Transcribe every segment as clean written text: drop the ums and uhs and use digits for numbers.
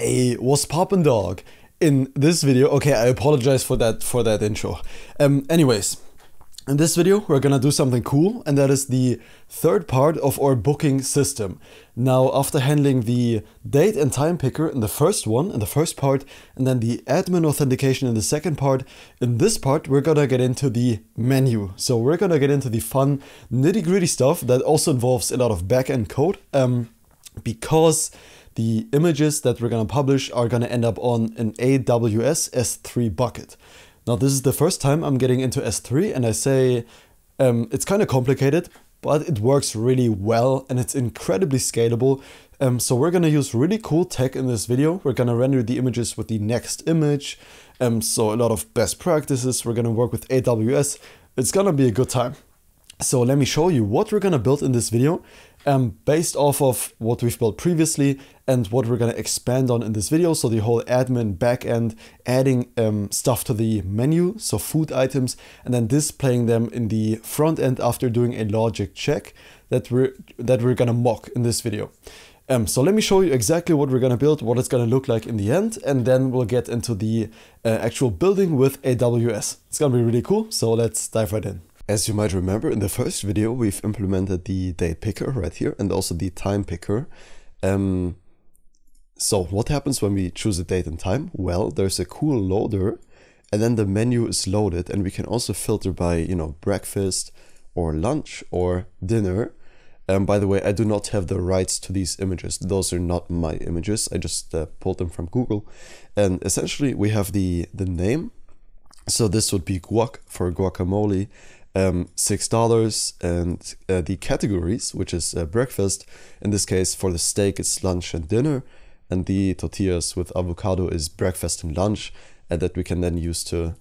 Hey, what's poppin', dog? In this video, okay, I apologize for that intro. Anyways, in this video we're gonna do something cool, and that is the third part of our booking system. Now, after handling the date and time picker in the first part, and then the admin authentication in the second part, in this part we're gonna get into the menu. So we're gonna get into the fun nitty-gritty stuff that also involves a lot of back-end code, because the images that we're going to publish are going to end up on an AWS S3 bucket. Now, this is the first time I'm getting into S3, and I say it's kind of complicated, but it works really well and it's incredibly scalable. So we're going to use really cool tech in this video. We're going to render the images with the next image. So a lot of best practices. We're going to work with AWS. It's going to be a good time. So let me show you what we're going to build in this video, based off of what we've built previously and what we're going to expand on in this video. So the whole admin backend, adding stuff to the menu, so food items, and then displaying them in the front end after doing a logic check that we're going to mock in this video. So let me show you exactly what we're going to build, what it's going to look like in the end, and then we'll get into the actual building with AWS. It's going to be really cool, so let's dive right in. As you might remember, in the first video, we've implemented the date picker right here and also the time picker. So what happens when we choose a date and time? Well, there's a cool loader, and then the menu is loaded, and we can also filter by, you know, breakfast or lunch or dinner. By the way, I do not have the rights to these images. Those are not my images. I just pulled them from Google. And essentially we have the name. So this would be guac for guacamole. $6, and the categories, which is breakfast. In this case, for the steak, it's lunch and dinner, and the tortillas with avocado is breakfast and lunch, and that we can then use to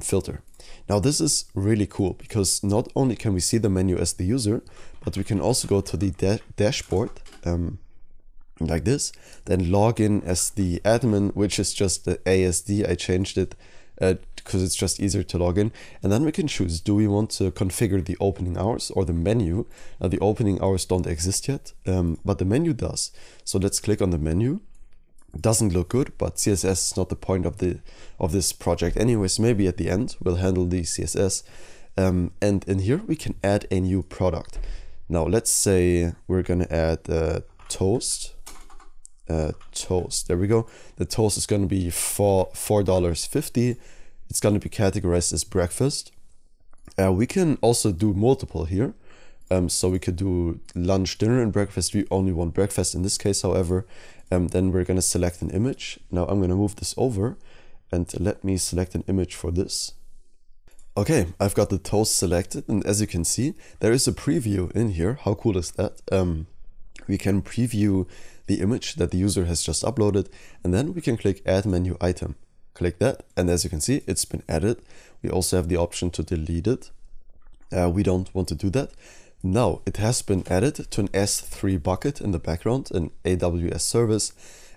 filter. Now, this is really cool because not only can we see the menu as the user, but we can also go to the dashboard like this, then log in as the admin, which is just the ASD. I changed it because it's just easier to log in, and then we can choose, do we want to configure the opening hours or the menu? Now, the opening hours don't exist yet, but the menu does. So let's click on the menu. It doesn't look good, but CSS is not the point of this project anyways. Maybe at the end we'll handle the CSS, and in here we can add a new product. Now let's say we're gonna add toast. Toast, there we go. The toast is going to be for $4.50. It's going to be categorized as breakfast. We can also do multiple here. So we could do lunch, dinner, and breakfast. We only want breakfast in this case, however. Then we're going to select an image. Now I'm going to move this over and let me select an image for this. Okay, I've got the toast selected, and as you can see, there is a preview in here. How cool is that? We can preview the image that the user has just uploaded, and then we can click add menu item. Click that, and as you can see, it's been added. We also have the option to delete it. We don't want to do that. Now it has been added to an S3 bucket in the background, an AWS service,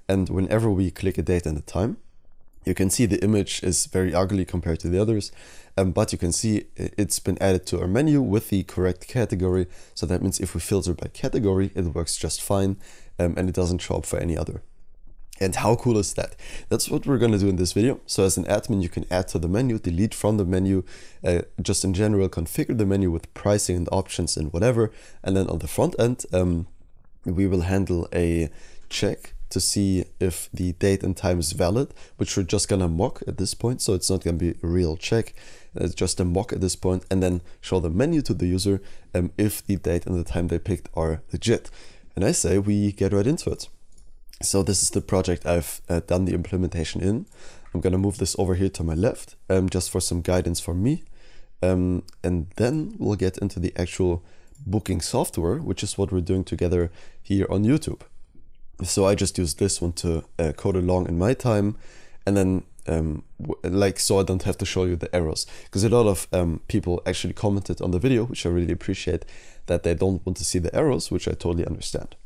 and whenever we click a date and a time, you can see the image is very ugly compared to the others, but you can see it's been added to our menu with the correct category. So that means if we filter by category, it works just fine, and it doesn't show up for any other. And how cool is that? That's what we're going to do in this video. So as an admin, you can add to the menu, delete from the menu, just in general, configure the menu with pricing and options and whatever. And then on the front end, we will handle a check to see if the date and time is valid, which we're just gonna mock at this point. So it's not gonna be a real check, it's just a mock at this point, and then show the menu to the user if the date and the time they picked are legit. And I say we get right into it. So this is the project I've done the implementation in. I'm gonna move this over here to my left, just for some guidance from me. And then we'll get into the actual booking software, which is what we're doing together here on YouTube. So I just use this one to code along in my time, and then so I don't have to show you the errors, because a lot of people actually commented on the video, which I really appreciate, that they don't want to see the errors, which I totally understand.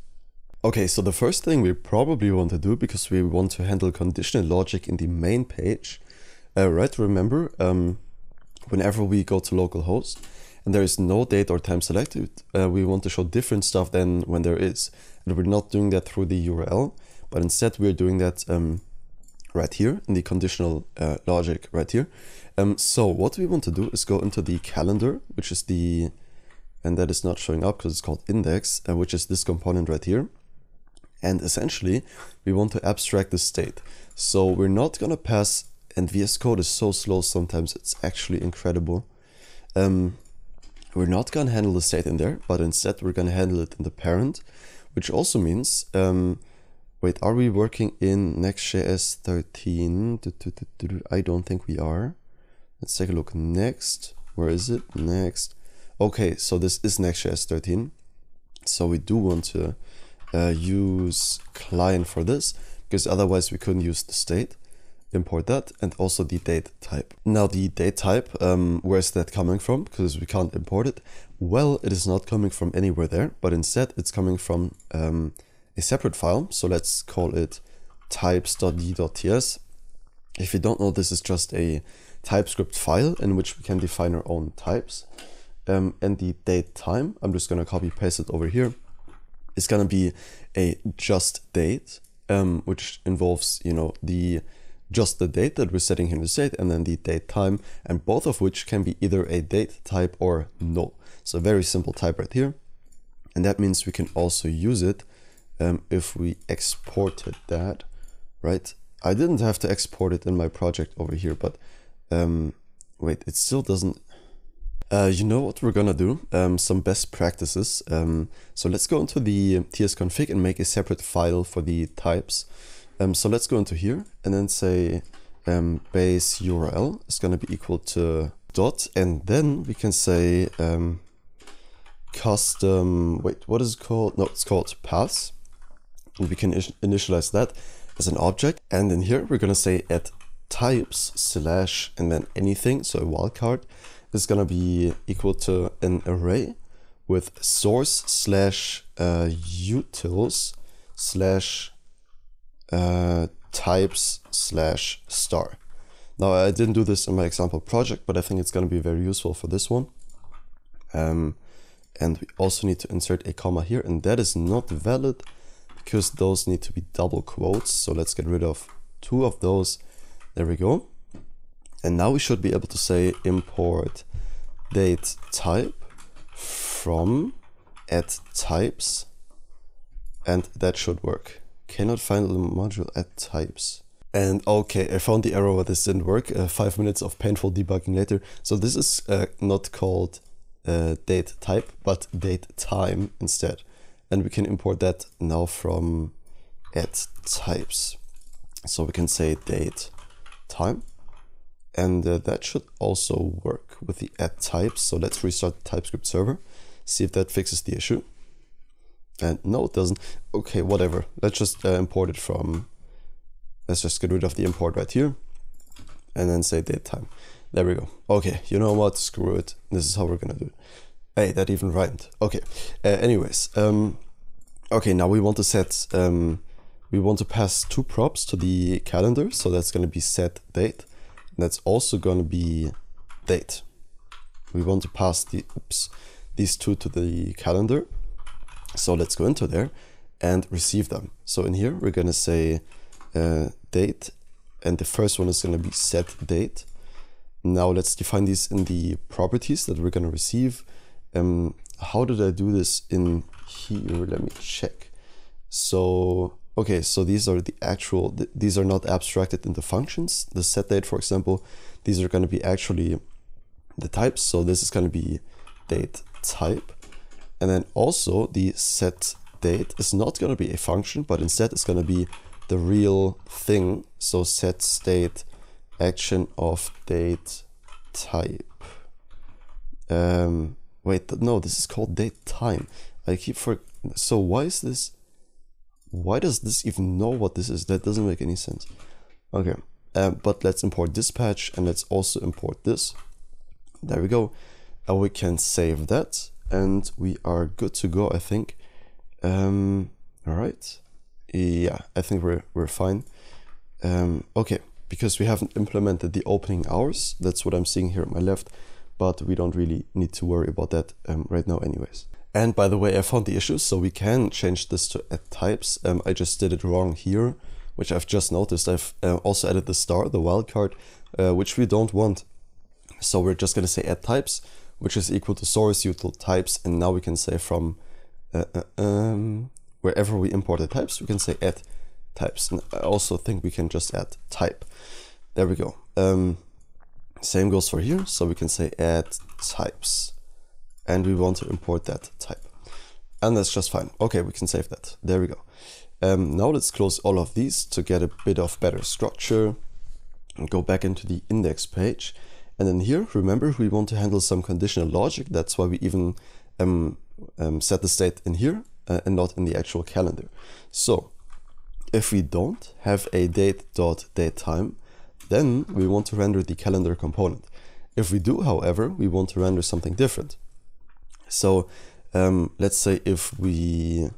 Okay, so the first thing we probably want to do, because we want to handle conditional logic in the main page, right? Remember, whenever we go to localhost and there is no date or time selected, we want to show different stuff than when there is. And we're not doing that through the URL, but instead we're doing that right here in the conditional logic right here. So what we want to do is go into the calendar, which is the, and that is not showing up because it's called index, which is this component right here. And essentially we want to abstract the state. So we're not gonna pass, and VS Code is so slow sometimes, it's actually incredible. We're not gonna handle the state in there, but instead we're gonna handle it in the parent, which also means, wait, are we working in NextJS 13? I don't think we are. Let's take a look. Next, where is it? Next. Okay, so this is NextJS 13. So we do want to use client for this, because otherwise we couldn't use the state. Import that, and also the date type. Now the date type, where's that coming from? Because we can't import it. Well, it is not coming from anywhere there, but instead it's coming from a separate file. So let's call it types.d.ts. If you don't know, this is just a TypeScript file in which we can define our own types. And the date time, I'm just gonna copy paste it over here. It's gonna be a just date, which involves, you know, just the date that we're setting here in the state, and then the date time, and both of which can be either a date type or null. So very simple type right here. And that means we can also use it if we exported that, right? I didn't have to export it in my project over here, but wait, it still doesn't. You know what we're gonna do? Some best practices. So let's go into the tsconfig and make a separate file for the types. So let's go into here and then say base URL is gonna be equal to dot, and then we can say custom, wait, what is it called? No, it's called paths. And we can initialize that as an object. And in here, we're gonna say at types slash and then anything. So a wildcard is gonna be equal to an array with source slash utils slash types slash star. Now I didn't do this in my example project, but I think it's gonna be very useful for this one. And we also need to insert a comma here, and that is not valid because those need to be double quotes. So let's get rid of 2 of those. There we go. And now we should be able to say import date type from at types, and that should work. Cannot find the module at types. And okay, I found the error where this didn't work. 5 minutes of painful debugging later. So this is not called date type, but date time instead. And we can import that now from at types. So we can say date time. And that should also work with the at types. So let's restart the TypeScript server, see if that fixes the issue. And no, it doesn't. Okay, whatever. Let's just import it from, let's just get rid of the import right here and then say date time. There we go. Okay, you know what? Screw it. This is how we're gonna do it. Hey, that even rhymed. Okay. Anyways, okay, now we want to set, we want to pass 2 props to the calendar. So that's gonna be set date. And that's also gonna be date. We want to pass these 2 to the calendar. So let's go into there and receive them. So in here, we're gonna say date, and the first one is gonna be set date. Now let's define these in the properties that we're gonna receive. How did I do this in here? Let me check. So, okay, so these are the actual, these are not abstracted into functions. The set date, for example, these are gonna be actually the types. So this is gonna be date type. And then also the set date is not going to be a function, but instead it's going to be the real thing. So set state action of date type. Wait, no, this is called date time. So why is this? Why does this even know what this is? That doesn't make any sense. Okay, but let's import dispatch, and let's also import this. There we go. And we can save that. And we are good to go, I think. All right. Yeah, I think we're fine. Okay, because we haven't implemented the opening hours. That's what I'm seeing here on my left, but we don't really need to worry about that right now anyways. And by the way, I found the issue, so we can change this to add types. I just did it wrong here, which I've just noticed. I've also added the star, the wildcard, which we don't want. So we're just gonna say add types, which is equal to source util types, and now we can say from wherever we import the types, we can say add types. And I also think we can just add type. There we go. Same goes for here, so we can say add types, and we want to import that type, and that's just fine. Okay, we can save that. There we go. Now let's close all of these to get a bit of better structure and go back into the index page. And then here, remember, we want to handle some conditional logic. That's why we even set the state in here and not in the actual calendar. So if we don't have a date.datetime, then we want to render the calendar component. If we do, however, we want to render something different. So let's say if we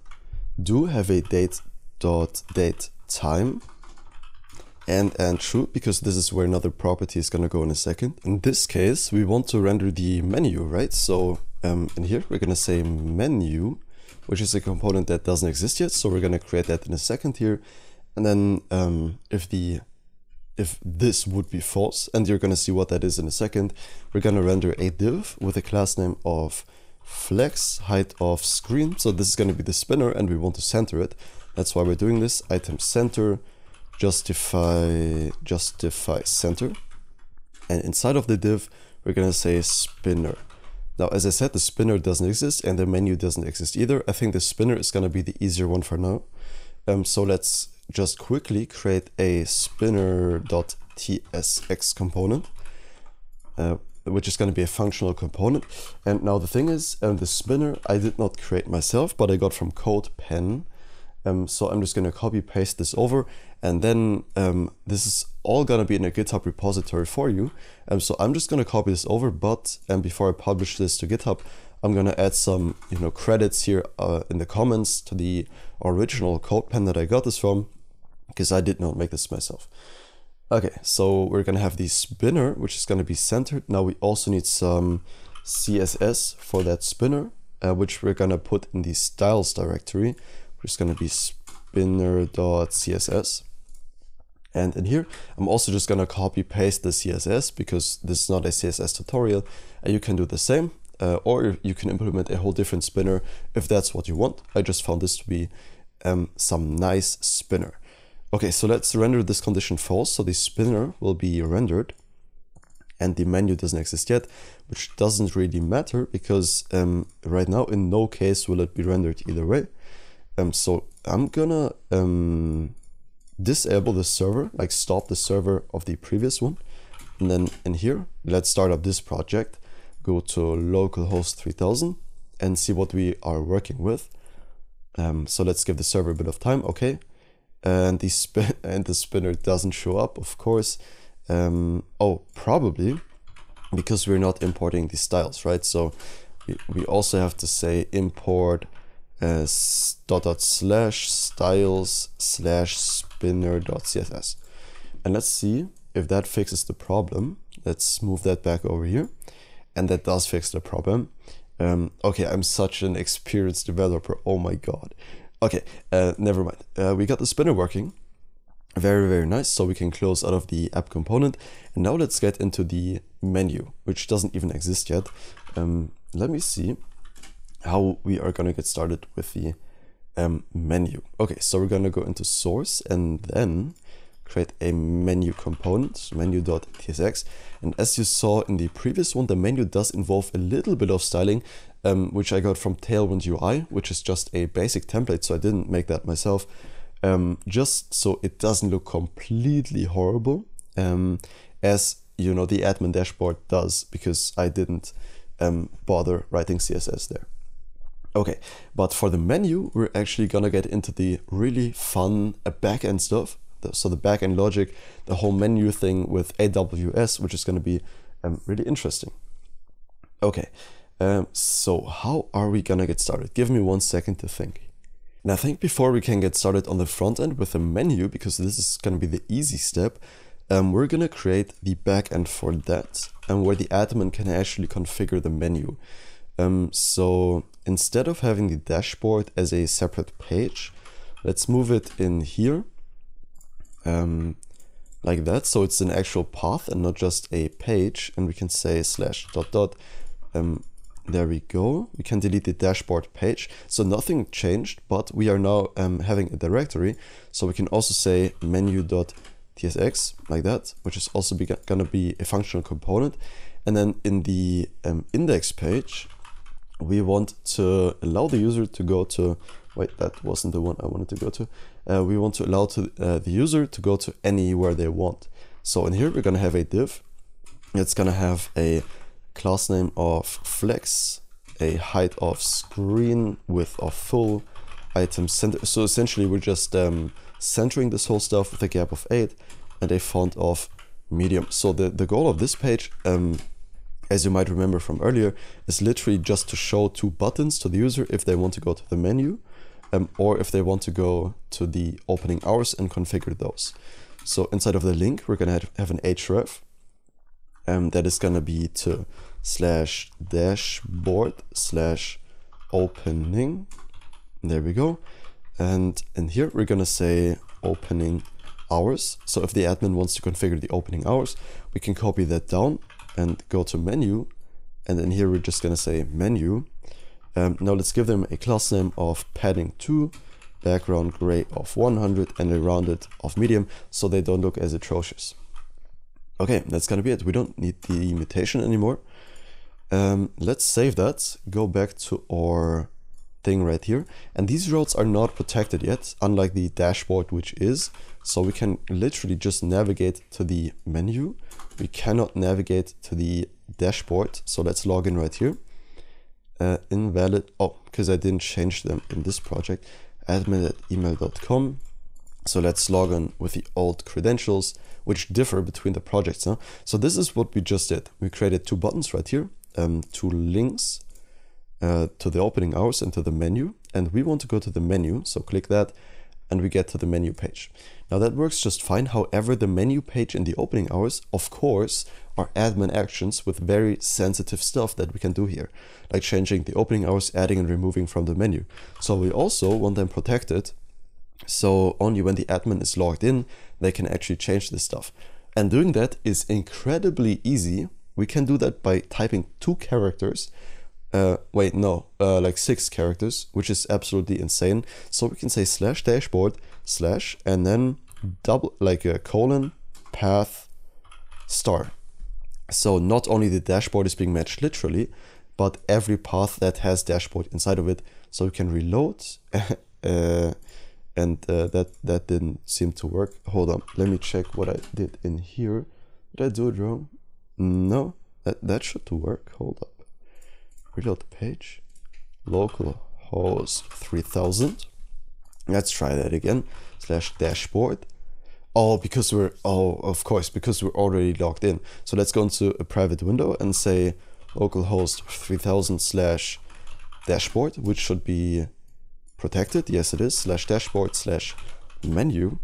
do have a date.datetime and true, because this is where another property is going to go in a second. In this case, we want to render the menu, right? So in here, we're going to say menu, which is a component that doesn't exist yet. So we're going to create that in a second here. And then if this would be false, and you're going to see what that is in a second, we're going to render a div with a class name of flex height of screen. So this is going to be the spinner, and we want to center it. That's why we're doing this. Item center, justify center. And inside of the div, we're going to say spinner. Now, as I said, the spinner doesn't exist and the menu doesn't exist either. I think the spinner is going to be the easier one for now. So let's just quickly create a spinner.tsx component, which is going to be a functional component. And now the thing is, the spinner I did not create myself, but I got from CodePen. So I'm just going to copy paste this over, and then this is all going to be in a GitHub repository for you. So I'm just going to copy this over, but before I publish this to GitHub, I'm going to add some credits here in the comments to the original CodePen that I got this from, because I did not make this myself. Okay, so we're going to have the spinner, which is going to be centered. Now we also need some CSS for that spinner, which we're going to put in the styles directory, which is going to be spinner.css. And in here, I'm also just going to copy paste the CSS, because this is not a CSS tutorial, and you can do the same. Or you can implement a whole different spinner if that's what you want. I just found this to be some nice spinner. Okay, so let's render this condition false. So the spinner will be rendered and the menu doesn't exist yet, which doesn't really matter because right now in no case will it be rendered either way. So I'm gonna disable the server, like stop the server of the previous one. And then in here, let's start up this project. Go to localhost 3000 and see what we are working with. So let's give the server a bit of time. Okay, and the spinner doesn't show up, of course. Oh, probably because we're not importing the styles, right? So we also have to say import /styles/spinner.css, and let's see if that fixes the problem. Let's move that back over here. And that does fix the problem. Okay, I'm such an experienced developer. Oh my god. Okay, never mind. We got the spinner working. Very, very nice. So we can close out of the app component. And now let's get into the menu, which doesn't even exist yet. Let me see how we are going to get started with the menu. Okay, so we're going to go into source and then create a menu component, menu.tsx. And as you saw in the previous one, the menu does involve a little bit of styling, which I got from Tailwind UI, which is just a basic template. So I didn't make that myself, just so it doesn't look completely horrible, as you know, the admin dashboard does, because I didn't bother writing CSS there. Okay, but for the menu, we're actually gonna get into the really fun backend stuff. So the backend logic, the whole menu thing with AWS, which is going to be really interesting. Okay, so how are we going to get started? Give me 1 second to think. And I think before we can get started on the front end with the menu, because this is going to be the easy step, we're going to create the backend for that, and where the admin can actually configure the menu. So instead of having the dashboard as a separate page, let's move it in here, like that. So it's an actual path and not just a page. And we can say /. There we go. We can delete the dashboard page. So nothing changed, but we are now having a directory. So we can also say menu.tsx like that, which is also gonna be a functional component. And then in the index page, we want to allow the user to go to, wait, that wasn't the one I wanted to go to. We want to allow the user to go to anywhere they want. So in here, we're gonna have a div. It's gonna have a class name of flex, a height of screen, width of full, item center. So essentially we're just centering this whole stuff with a gap of 8 and a font of medium. So the goal of this page, as you might remember from earlier, is literally just to show 2 buttons to the user if they want to go to the menu, or if they want to go to the opening hours and configure those. So inside of the link, we're gonna have an href that is gonna be to /dashboard/opening. There we go. And in here, we're gonna say opening hours. So if the admin wants to configure the opening hours, we can copy that down and go to menu. And then here, we're just gonna say menu. Now let's give them a class name of padding 2, background gray of 100, and a rounded of medium, so they don't look as atrocious. Okay, that's gonna be it. We don't need the mutation anymore. Let's save that, go back to our thing right here. And these roads are not protected yet, unlike the dashboard, which is. So we can literally just navigate to the menu. We cannot navigate to the dashboard. So let's log in right here. Invalid, because I didn't change them in this project, admin@email.com. So let's log in with the old credentials, which differ between the projects. Huh? So this is what we just did. We created 2 buttons right here, 2 links to the opening hours and to the menu. And we want to go to the menu. So click that and we get to the menu page. Now that works just fine. However, the menu page and the opening hours, of course, are admin actions with very sensitive stuff that we can do here, like changing the opening hours, adding and removing from the menu. So we also want them protected. So only when the admin is logged in, they can actually change this stuff. And doing that is incredibly easy. We can do that by typing 2 characters. Like 6 characters, which is absolutely insane. So we can say /dashboard/ and then double, like a colon, path, star. So not only the dashboard is being matched literally, but every path that has dashboard inside of it. So we can reload. And that didn't seem to work. Hold on, let me check what I did in here. Did I do it wrong? No, that should work. Hold up. Reload the page. Localhost 3000. Let's try that again. /dashboard. Because we're already logged in. So let's go into a private window and say localhost 3000 /dashboard, which should be protected. Yes, it is. /dashboard /menu.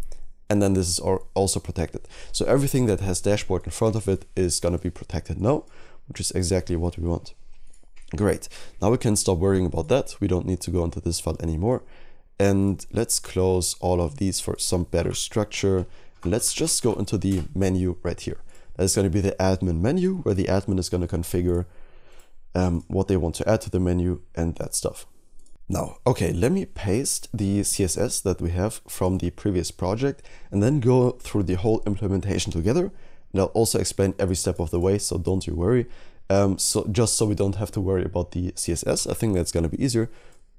And then this is also protected. So everything that has dashboard in front of it is going to be protected now, which is exactly what we want. Great. Now we can stop worrying about that. We don't need to go into this file anymore. And let's close all of these for some better structure. And let's just go into the menu right here. That's going to be the admin menu, where the admin is going to configure what they want to add to the menu and that stuff. Now, okay, let me paste the CSS that we have from the previous project and then go through the whole implementation together. And I'll also explain every step of the way, so don't you worry. Just so we don't have to worry about the CSS, I think that's going to be easier.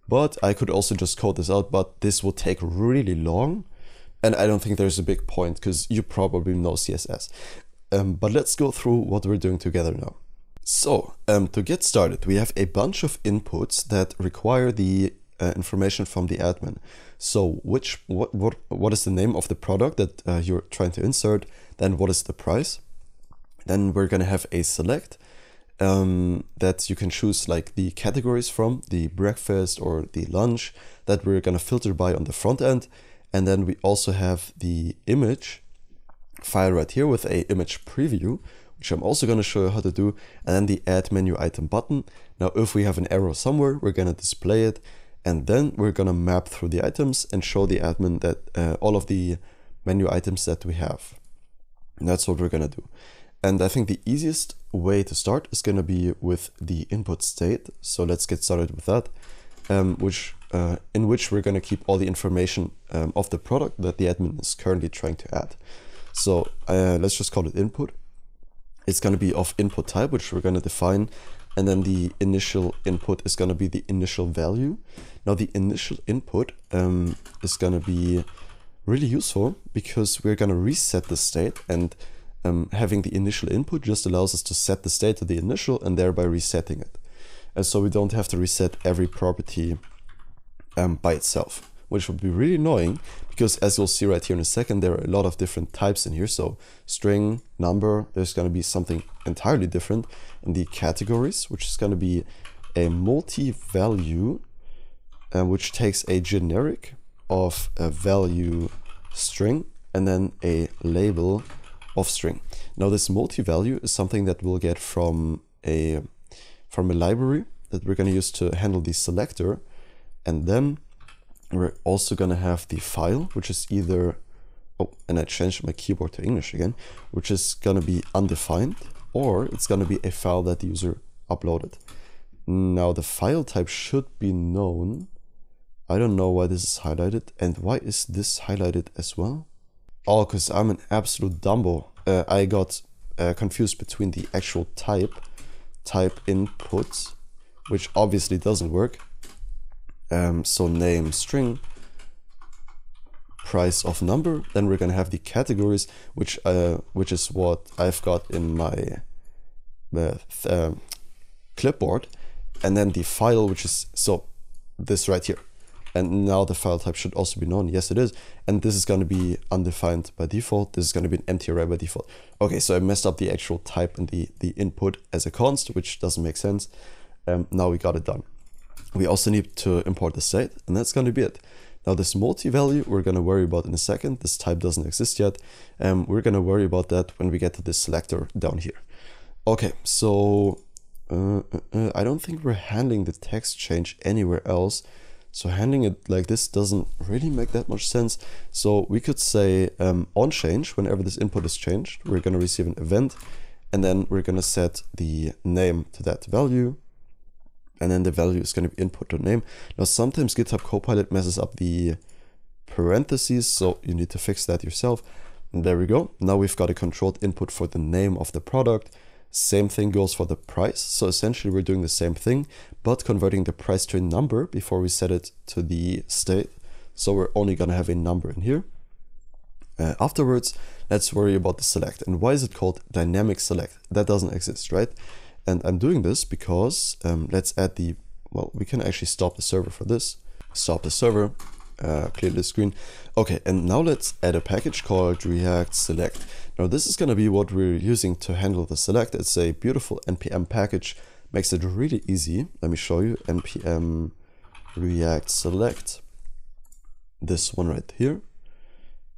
But I could also just code this out, but this will take really long. And I don't think there's a big point because you probably know CSS. But let's go through what we're doing together now. So to get started, we have a bunch of inputs that require the information from the admin. So what is the name of the product that you're trying to insert? Then what is the price? Then we're going to have a select that you can choose like the categories from, the breakfast or the lunch, that we're going to filter by on the front end. And then we also have the image file right here with a image preview, which I'm also going to show you how to do, and then the add menu item button. Now, if we have an arrow somewhere, we're going to display it, and then we're going to map through the items and show the admin that all of the menu items that we have. And that's what we're going to do. And I think the easiest way to start is going to be with the input state. So let's get started with that, in which we're going to keep all the information of the product that the admin is currently trying to add. So let's just call it input. It's going to be of input type, which we're going to define. And then the initial input is going to be the initial value. Now the initial input is going to be really useful because we're going to reset the state, and having the initial input just allows us to set the state to the initial and thereby resetting it. And so we don't have to reset every property by itself, which would be really annoying because, as you'll see right here in a second, there are a lot of different types in here. So string, number, there's going to be something entirely different in the categories, which is going to be a multi-value, which takes a generic of a value string and then a label of string. Now this multi-value is something that we'll get from a library that we're going to use to handle the selector, and then we're also going to have the file, which is either, oh, and I changed my keyboard to English again, which is going to be undefined, or it's going to be a file that the user uploaded. Now the file type should be known. I don't know why this is highlighted, and why is this highlighted as well? Oh, because I'm an absolute dumbo. I got confused between the actual type input, which obviously doesn't work. So name string, price of number. Then we're gonna have the categories, which is what I've got in my clipboard, and then the file, which is this right here. And now the file type should also be known. Yes, it is. And this is going to be undefined by default. This is going to be an empty array by default. Okay, so I messed up the actual type and the input as a const, which doesn't make sense. Now we got it done. We also need to import the state, and that's going to be it. Now this multi-value we're going to worry about in a second. This type doesn't exist yet. We're going to worry about that when we get to this selector down here. Okay, so I don't think we're handling the text change anywhere else. So handling it like this doesn't really make that much sense. So we could say on change, whenever this input is changed, we're going to receive an event, and then we're going to set the name to that value, and then the value is going to be input to name. Now sometimes GitHub Copilot messes up the parentheses, so you need to fix that yourself. And there we go. Now we've got a controlled input for the name of the product. Same thing goes for the price. So essentially we're doing the same thing, but converting the price to a number before we set it to the state. So we're only going to have a number in here. Afterwards, let's worry about the select. And why is it called dynamic select? That doesn't exist, right? And I'm doing this because let's add we can actually stop the server for this. Stop the server, clear the screen. Okay, and now let's add a package called React Select. Now this is going to be what we're using to handle the select. It's a beautiful NPM package, makes it really easy. Let me show you. NPM React Select, this one right here.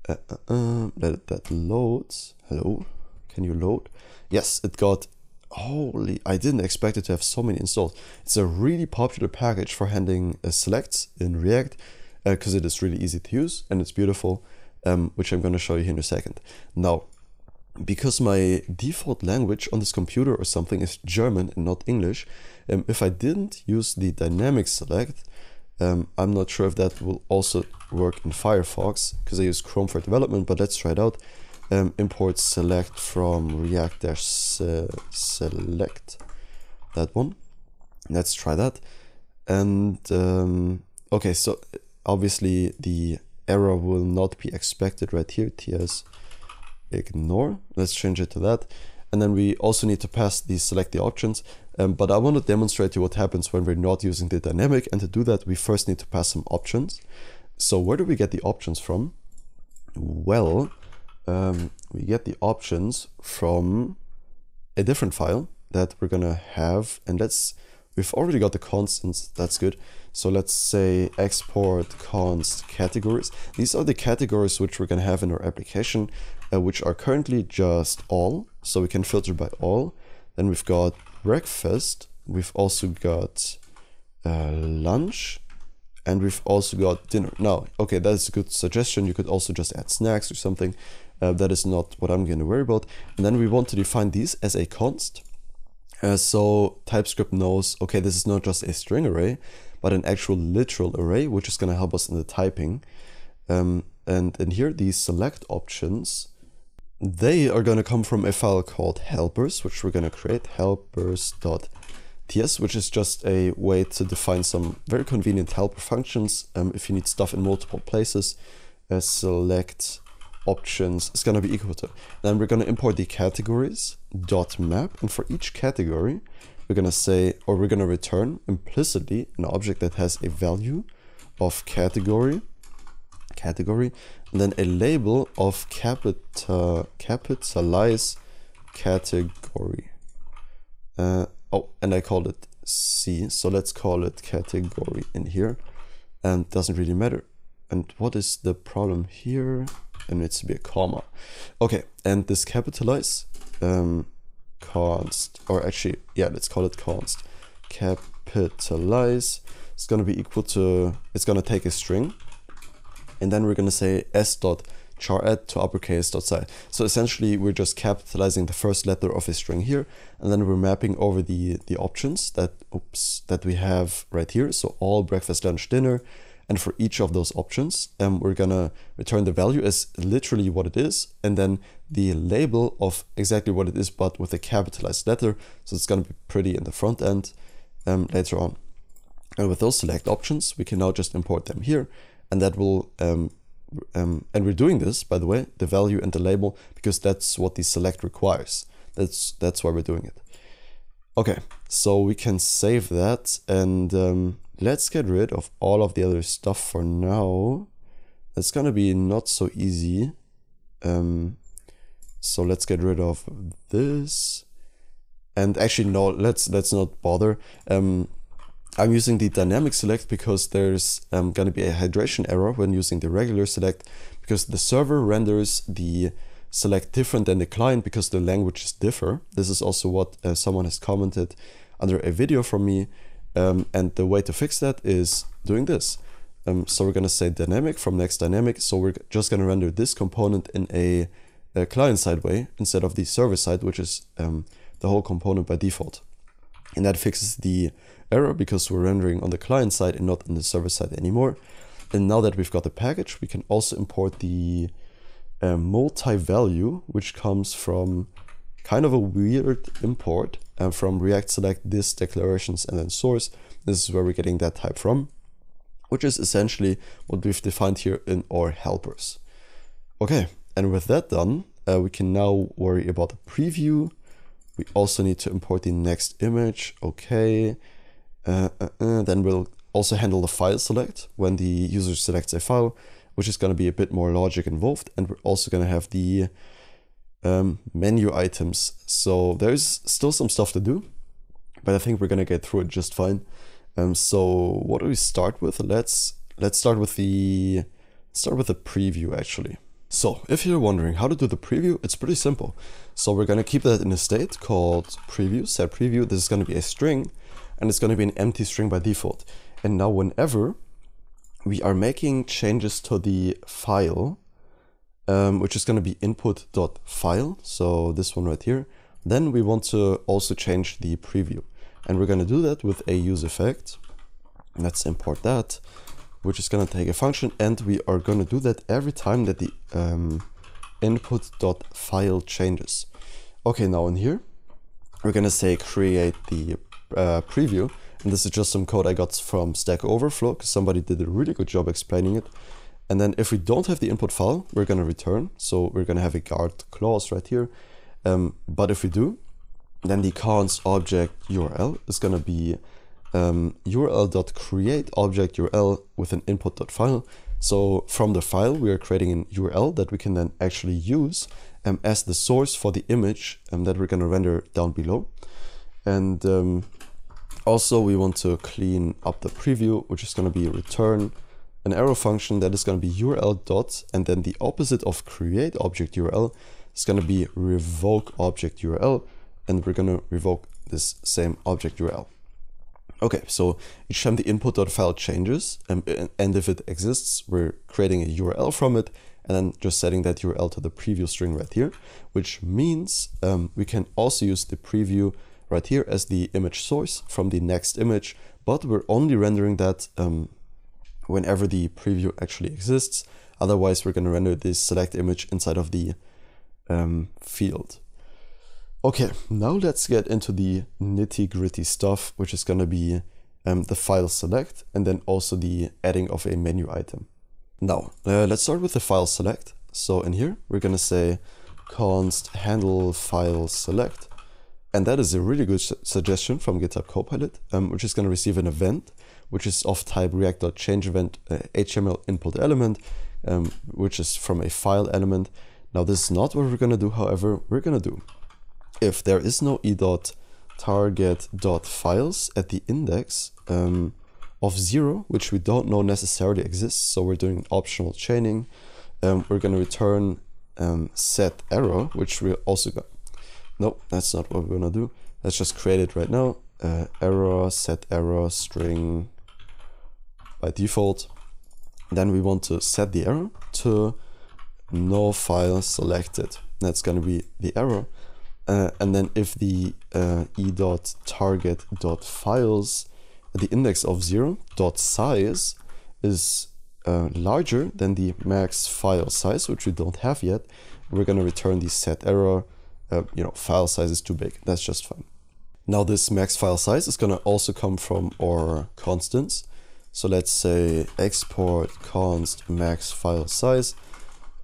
Let that load. Hello, can you load? Yes, it got, holy, I didn't expect it to have so many installed. It's a really popular package for handling selects in React, because it is really easy to use and it's beautiful, which I'm going to show you here in a second. Now, because my default language on this computer or something is German and not English, if I didn't use the dynamic select, I'm not sure if that will also work in Firefox because I use Chrome for development, but let's try it out. Import select from react-select, that one. Let's try that. And okay, so obviously the error will not be expected right here, ts ignore. Let's change it to that. And then we also need to pass select the options. But I want to demonstrate to you what happens when we're not using the dynamic. And to do that, we first need to pass some options. So where do we get the options from? Well, we get the options from a different file that we're going to have. And we've already got the constants, that's good. So let's say export const categories. These are the categories which we're gonna have in our application, which are currently just all, so we can filter by all. Then we've got breakfast, we've also got lunch, and we've also got dinner. Now, okay, that's a good suggestion. You could also just add snacks or something. That is not what I'm going to worry about. And then we want to define these as a const. So TypeScript knows, okay, this is not just a string array, but an actual literal array, which is going to help us in the typing. And in here, these select options, they are going to come from a file called helpers, which we're going to create, helpers.ts, which is just a way to define some very convenient helper functions. If you need stuff in multiple places, select options is going to be equal to. Then we're going to import the categories dot map, and for each category, we're going to say, or we're going to return implicitly an object that has a value of category, and then a label of capitalize category. Oh, and I called it C, so let's call it category in here, and doesn't really matter. And what is the problem here? It needs to be a comma. Okay, and this capitalize const, or actually, yeah, let's call it const. Capitalize is going to be equal to, it's going to take a string, and then we're going to say s.charadd to uppercase.size. So essentially, we're just capitalizing the first letter of a string here, and then we're mapping over the options that we have right here. So all breakfast, lunch, dinner. And for each of those options, we're gonna return the value as literally what it is, and then the label of exactly what it is, but with a capitalized letter. So it's gonna be pretty in the front end later on. And with those select options, we can now just import them here, and that will, and we're doing this, by the way, the value and the label, because that's what the select requires. That's why we're doing it. Okay, so we can save that, and let's get rid of all of the other stuff for now. It's gonna be not so easy. So let's get rid of this. And actually, no, let's not bother. I'm using the dynamic select because there's gonna be a hydration error when using the regular select, because the server renders the select different than the client because the languages differ. This is also what someone has commented under a video from me. And the way to fix that is doing this. So we're going to say dynamic from next dynamic. So we're just going to render this component in a client-side way instead of the server-side, which is the whole component by default. And that fixes the error because we're rendering on the client side and not on the server side anymore. And now that we've got the package, we can also import the multi-value, which comes from kind of a weird import from React select this declarations and then source. This is where we're getting that type from, which is essentially what we've defined here in our helpers. Okay, and with that done, we can now worry about the preview. We also need to import the next image. Okay, then we'll also handle the file select when the user selects a file, which is going to be a bit more logic involved. And we're also going to have the menu items. So there's still some stuff to do, but I think we're going to get through it just fine. So what do we start with? Let's start with the preview actually. So if you're wondering how to do the preview, it's pretty simple. So we're going to keep that in a state called preview, set preview. This is going to be a string, and it's going to be an empty string by default. And now whenever we are making changes to the file, which is going to be input.file, so this one right here, then we want to also change the preview. And we're going to do that with a use effect. Let's import that, which is going to take a function, and we are going to do that every time that the input.file changes. Okay, now in here, we're going to say create the preview, and this is just some code I got from Stack Overflow, because somebody did a really good job explaining it. And then if we don't have the input file, we're going to return. So we're going to have a guard clause right here. But if we do, then the const object URL is going to be url.create object URL with an input.file. So from the file, we are creating an URL that we can then actually use as the source for the image that we're going to render down below. And Also, we want to clean up the preview, which is going to be return an arrow function that is going to be URL dot, and then the opposite of create object URL is going to be revoke object URL, and we're going to revoke this same object URL. Okay, so each time the input.file changes, and if it exists, we're creating a URL from it, and then just setting that URL to the preview string right here, which means we can also use the preview right here as the image source from the next image, but we're only rendering that whenever the preview actually exists. Otherwise, we're going to render this select image inside of the field. Okay, now let's get into the nitty-gritty stuff, which is going to be the file select and then also the adding of a menu item. Now, let's start with the file select. So in here, we're going to say const handle file select. And that is a really good suggestion from GitHub Copilot, which is going to receive an event, which is of type react.changeEvent HTML input element, which is from a file element. Now, this is not what we're going to do. However, we're going to do, if there is no e.target.files at the index of 0, which we don't know necessarily exists, so we're doing optional chaining, we're going to return set error, which we also got. Nope, that's not what we're going to do. Let's just create it right now. Error, set error, string by default. Then we want to set the error to no file selected. That's going to be the error. And then if the e.target.files at the index of 0 .size is larger than the max file size, which we don't have yet, we're going to return the set error. File size is too big. That's just fine. Now this max file size is going to also come from our constants. So let's say export const max file size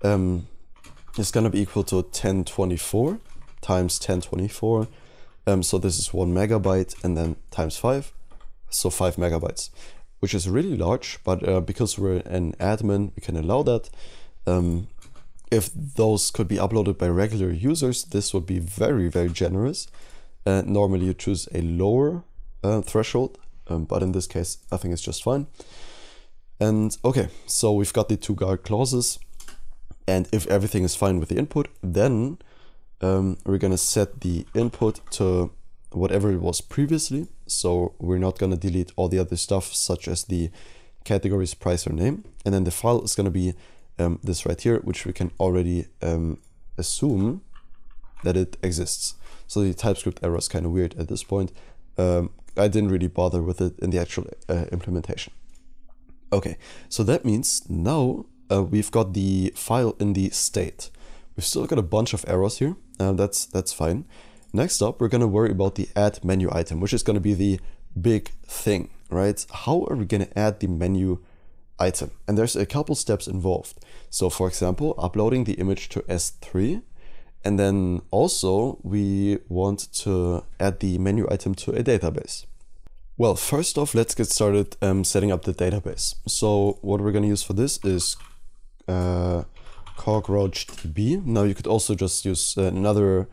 is going to be equal to 1024 times 1024. So this is 1 megabyte and then times 5. So 5 megabytes, which is really large, but because we're an admin, we can allow that. If those could be uploaded by regular users, this would be very, very generous. Normally you choose a lower threshold, but in this case, I think it's just fine. And okay, so we've got the two guard clauses. And if everything is fine with the input, then we're going to set the input to whatever it was previously. So we're not going to delete all the other stuff, such as the categories, price, or name. And then the file is going to be this right here, which we can already assume that it exists. So the TypeScript error is kind of weird at this point. I didn't really bother with it in the actual implementation. Okay, so that means now we've got the file in the state. We've still got a bunch of errors here. That's fine. Next up, we're going to worry about the add menu item, which is going to be the big thing, right? How are we going to add the menu item? And there's a couple steps involved. So for example, uploading the image to S3. And then also we want to add the menu item to a database. Well, first off, let's get started setting up the database. So what we're going to use for this is CockroachDB. Now you could also just use another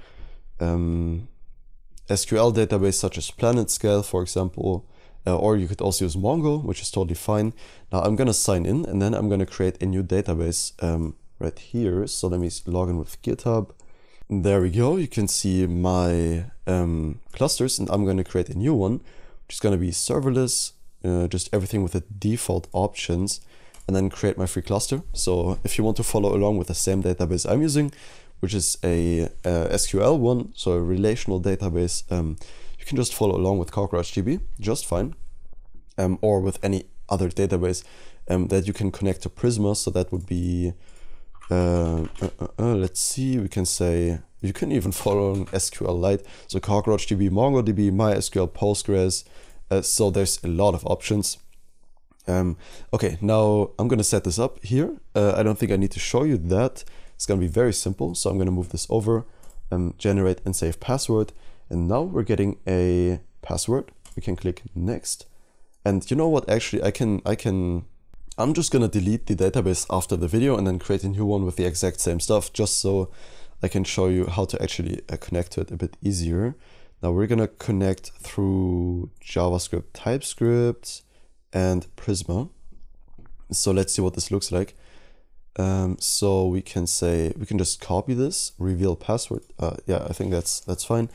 SQL database such as PlanetScale, for example, or you could also use Mongo, which is totally fine. Now I'm going to sign in and then I'm going to create a new database right here. So let me log in with GitHub. There we go. You can see my clusters, and I'm going to create a new one, which is going to be serverless, just everything with the default options, and then create my free cluster. So if you want to follow along with the same database I'm using, which is a SQL one, so a relational database, you can just follow along with CockroachDB, just fine, or with any other database that you can connect to Prisma. So that would be, let's see, we can say, you can even follow on SQLite. So CockroachDB, MongoDB, MySQL, Postgres. So there's a lot of options. Okay, now I'm going to set this up here. I don't think I need to show you that. It's going to be very simple. So I'm going to move this over, generate and save password. And now we're getting a password. We can click next. And you know what? Actually, I'm just going to delete the database after the video and then create a new one with the exact same stuff, just so I can show you how to actually connect to it a bit easier. Now we're gonna connect through JavaScript, TypeScript, and Prisma. So let's see what this looks like. So we can just copy this, reveal password. Yeah, I think that's fine.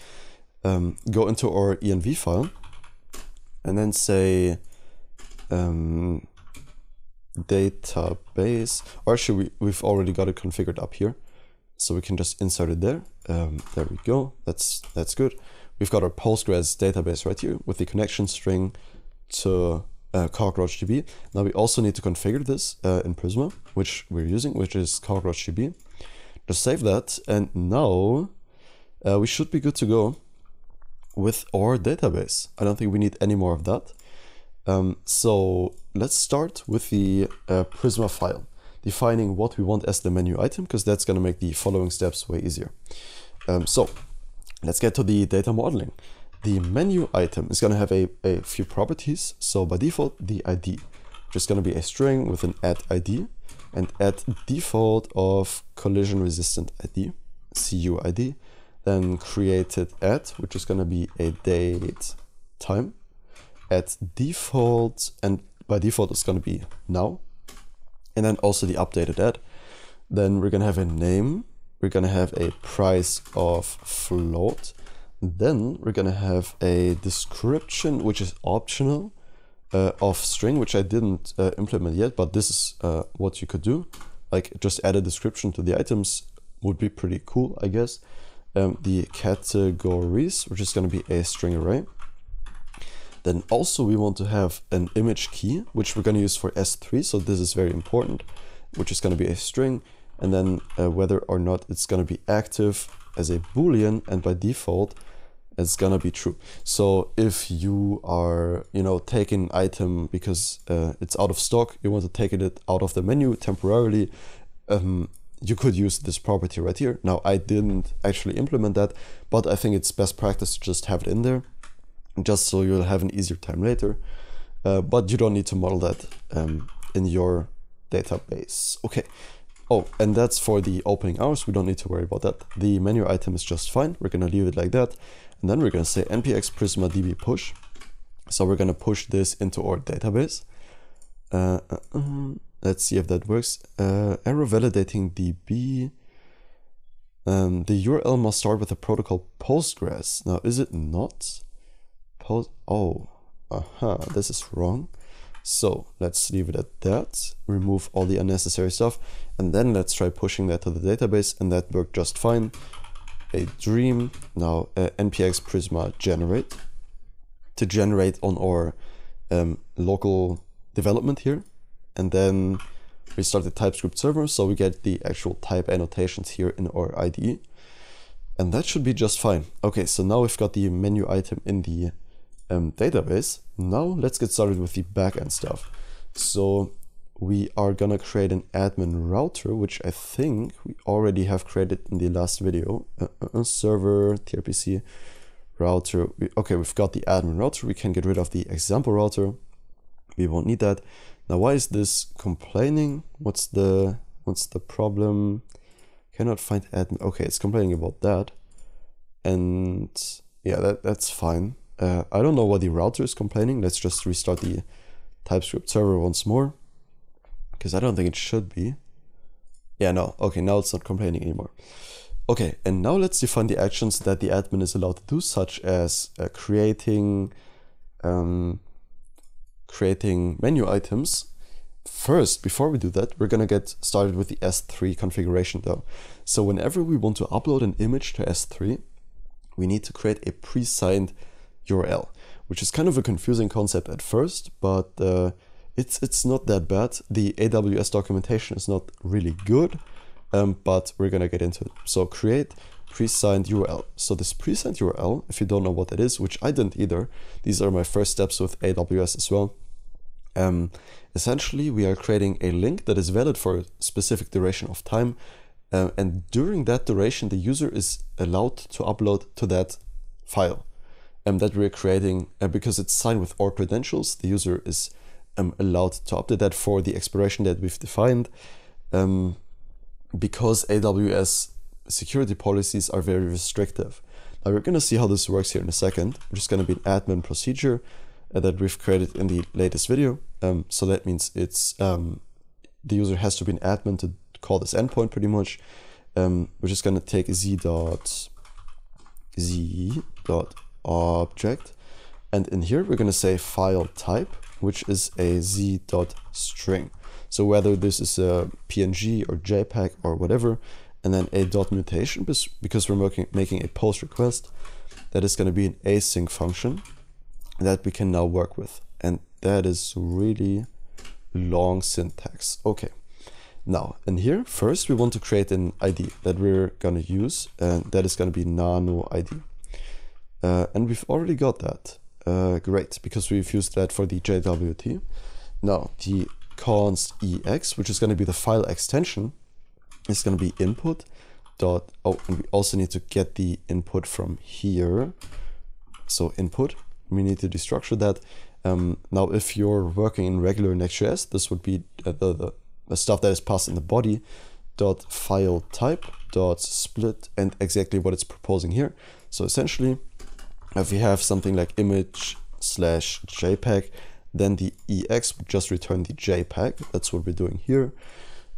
Go into our env file and then say database, or actually we've already got it configured up here. So we can just insert it there. There we go. That's good. We've got our Postgres database right here with the connection string to CockroachDB. Now we also need to configure this in Prisma, which we're using, which is CockroachDB. Just save that, and now we should be good to go with our database. I don't think we need any more of that. So let's start with the Prisma file, defining what we want as the menu item, because that's going to make the following steps way easier. So let's get to the data modeling. The menu item is going to have a few properties. So by default, the ID, which is going to be a string with an @ID, and @default of collision resistant ID, CUID, then created which is going to be a date time, @default, and by default it's going to be now, and then also the updated Then we're going to have a name, we're going to have a price of float, then we're going to have a description, which is optional, of string, which I didn't implement yet, but this is what you could do. Like just add a description to the items would be pretty cool, I guess. The categories, which is going to be a string array. Then also we want to have an image key, which we're going to use for S3, so this is very important, which is going to be a string, and then whether or not it's going to be active as a boolean, and by default it's going to be true. So if you are, taking an item because it's out of stock, you want to take it out of the menu temporarily, you could use this property right here. Now I didn't actually implement that, but I think it's best practice to just have it in there, just so you'll have an easier time later. But you don't need to model that in your database. Okay. Oh, and that's for the opening hours. We don't need to worry about that. The menu item is just fine. We're going to leave it like that. And then we're going to say npx prisma db push. So we're going to push this into our database. Let's see if that works. Error validating DB. The URL must start with the protocol Postgres. Now, is it not? This is wrong. So let's leave it at that. Remove all the unnecessary stuff. And then let's try pushing that to the database. And that worked just fine. A dream. Now npx prisma generate. To generate on our local development here. And then we start the TypeScript server, so we get the actual type annotations here in our IDE. And that should be just fine. Okay, so now we've got the menu item in the database. Now let's get started with the backend stuff. So we are gonna create an admin router, which I think we already have created in the last video. Server, trpc, router. Okay, we've got the admin router. We can get rid of the example router. We won't need that. Now, why is this complaining? What's the problem? Cannot find admin. Okay, it's complaining about that. And yeah, that's fine. I don't know why the router is complaining. Let's just restart the TypeScript server once more, because I don't think it should be. Yeah, no. Okay, now it's not complaining anymore. Okay, and now let's define the actions that the admin is allowed to do, such as creating menu items. First, before we do that, we're gonna get started with the S3 configuration though. So whenever we want to upload an image to S3, we need to create a pre-signed URL, which is kind of a confusing concept at first, but it's not that bad. The AWS documentation is not really good, but we're gonna get into it. So create pre-signed URL. So this pre-signed URL, if you don't know what that is, which I didn't either, these are my first steps with AWS as well. Essentially, we are creating a link that is valid for a specific duration of time. And during that duration, the user is allowed to upload to that file that we're creating. Because it's signed with our credentials, the user is allowed to update that for the expiration that we've defined. Because AWS security policies are very restrictive. We're gonna see how this works here in a second. We're just gonna be an admin procedure that we've created in the latest video. So that means it's the user has to be an admin to call this endpoint pretty much. We're just gonna take z.object, and in here we're gonna say file type, which is a z.string. So whether this is a PNG or JPEG or whatever, and then a dot mutation because we're making a post request. That is going to be an async function that we can now work with, and that is really long syntax. Okay, now in here first we want to create an ID that we're going to use, and that is going to be nano ID, and we've already got that. Great, because we've used that for the JWT. Now the const ex, which is going to be the file extension, is going to be input dot, oh, and we also need to get the input from here. So input, we need to destructure that. Now if you're working in regular Next.js, this would be the stuff that is passed in the body dot file type dot split, and exactly what it's proposing here. So essentially, if we have something like image slash JPEG, then the ex would just return the JPEG. That's what we're doing here.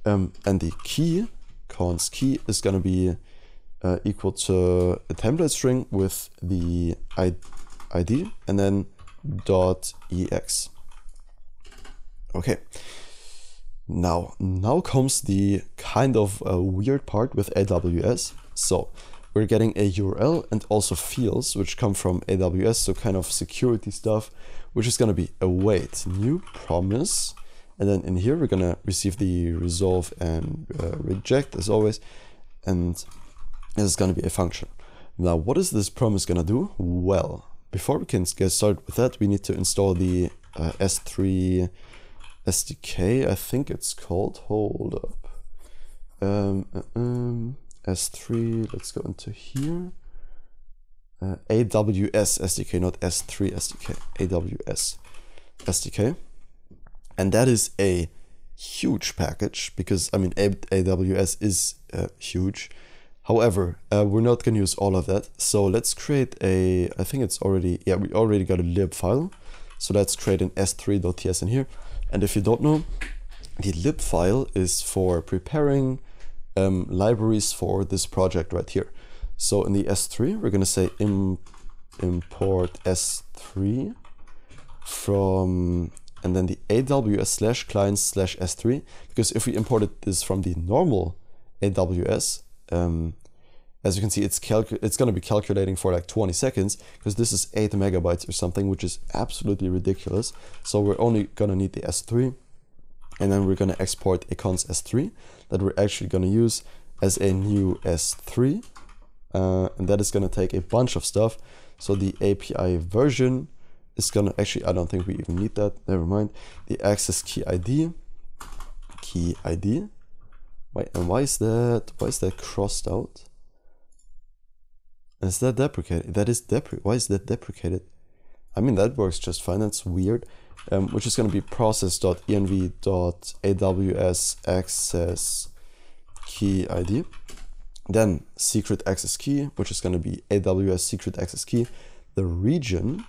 And the key, const key, is going to be equal to a template string with the ID and then dot ex. Okay. Now comes the kind of weird part with AWS. So we're getting a URL and also fields which come from AWS, so kind of security stuff, which is going to be await new promise. And then in here, we're going to receive the resolve and reject as always. And this is going to be a function. Now, what is this promise going to do? Well, before we can get started with that, we need to install the S3 SDK, I think it's called. Hold up. S3, let's go into here. AWS SDK, not S3 SDK, AWS SDK. And that is a huge package because, I mean, AWS is huge. However, we're not going to use all of that. So let's create a, I think it's already, yeah, we already got a lib file. So let's create an s3.ts in here. And if you don't know, the lib file is for preparing libraries for this project right here. So in the S3, we're going to say import S3 from, and then the AWS /clients /S3, because if we imported this from the normal AWS, as you can see, it's going to be calculating for like 20 seconds because this is 8 megabytes or something, which is absolutely ridiculous. So we're only going to need the S3, and then we're going to export a const S3 that we're actually going to use as a new S3, and that is going to take a bunch of stuff. So the API version is going to, actually, I don't think we even need that. Never mind. The access key ID. Wait, and why is that crossed out? Is that deprecated? That is why is that deprecated? I mean, that works just fine. That's weird. Which is going to be process.env.aws access key ID. Then secret access key, which is going to be AWS secret access key. The region,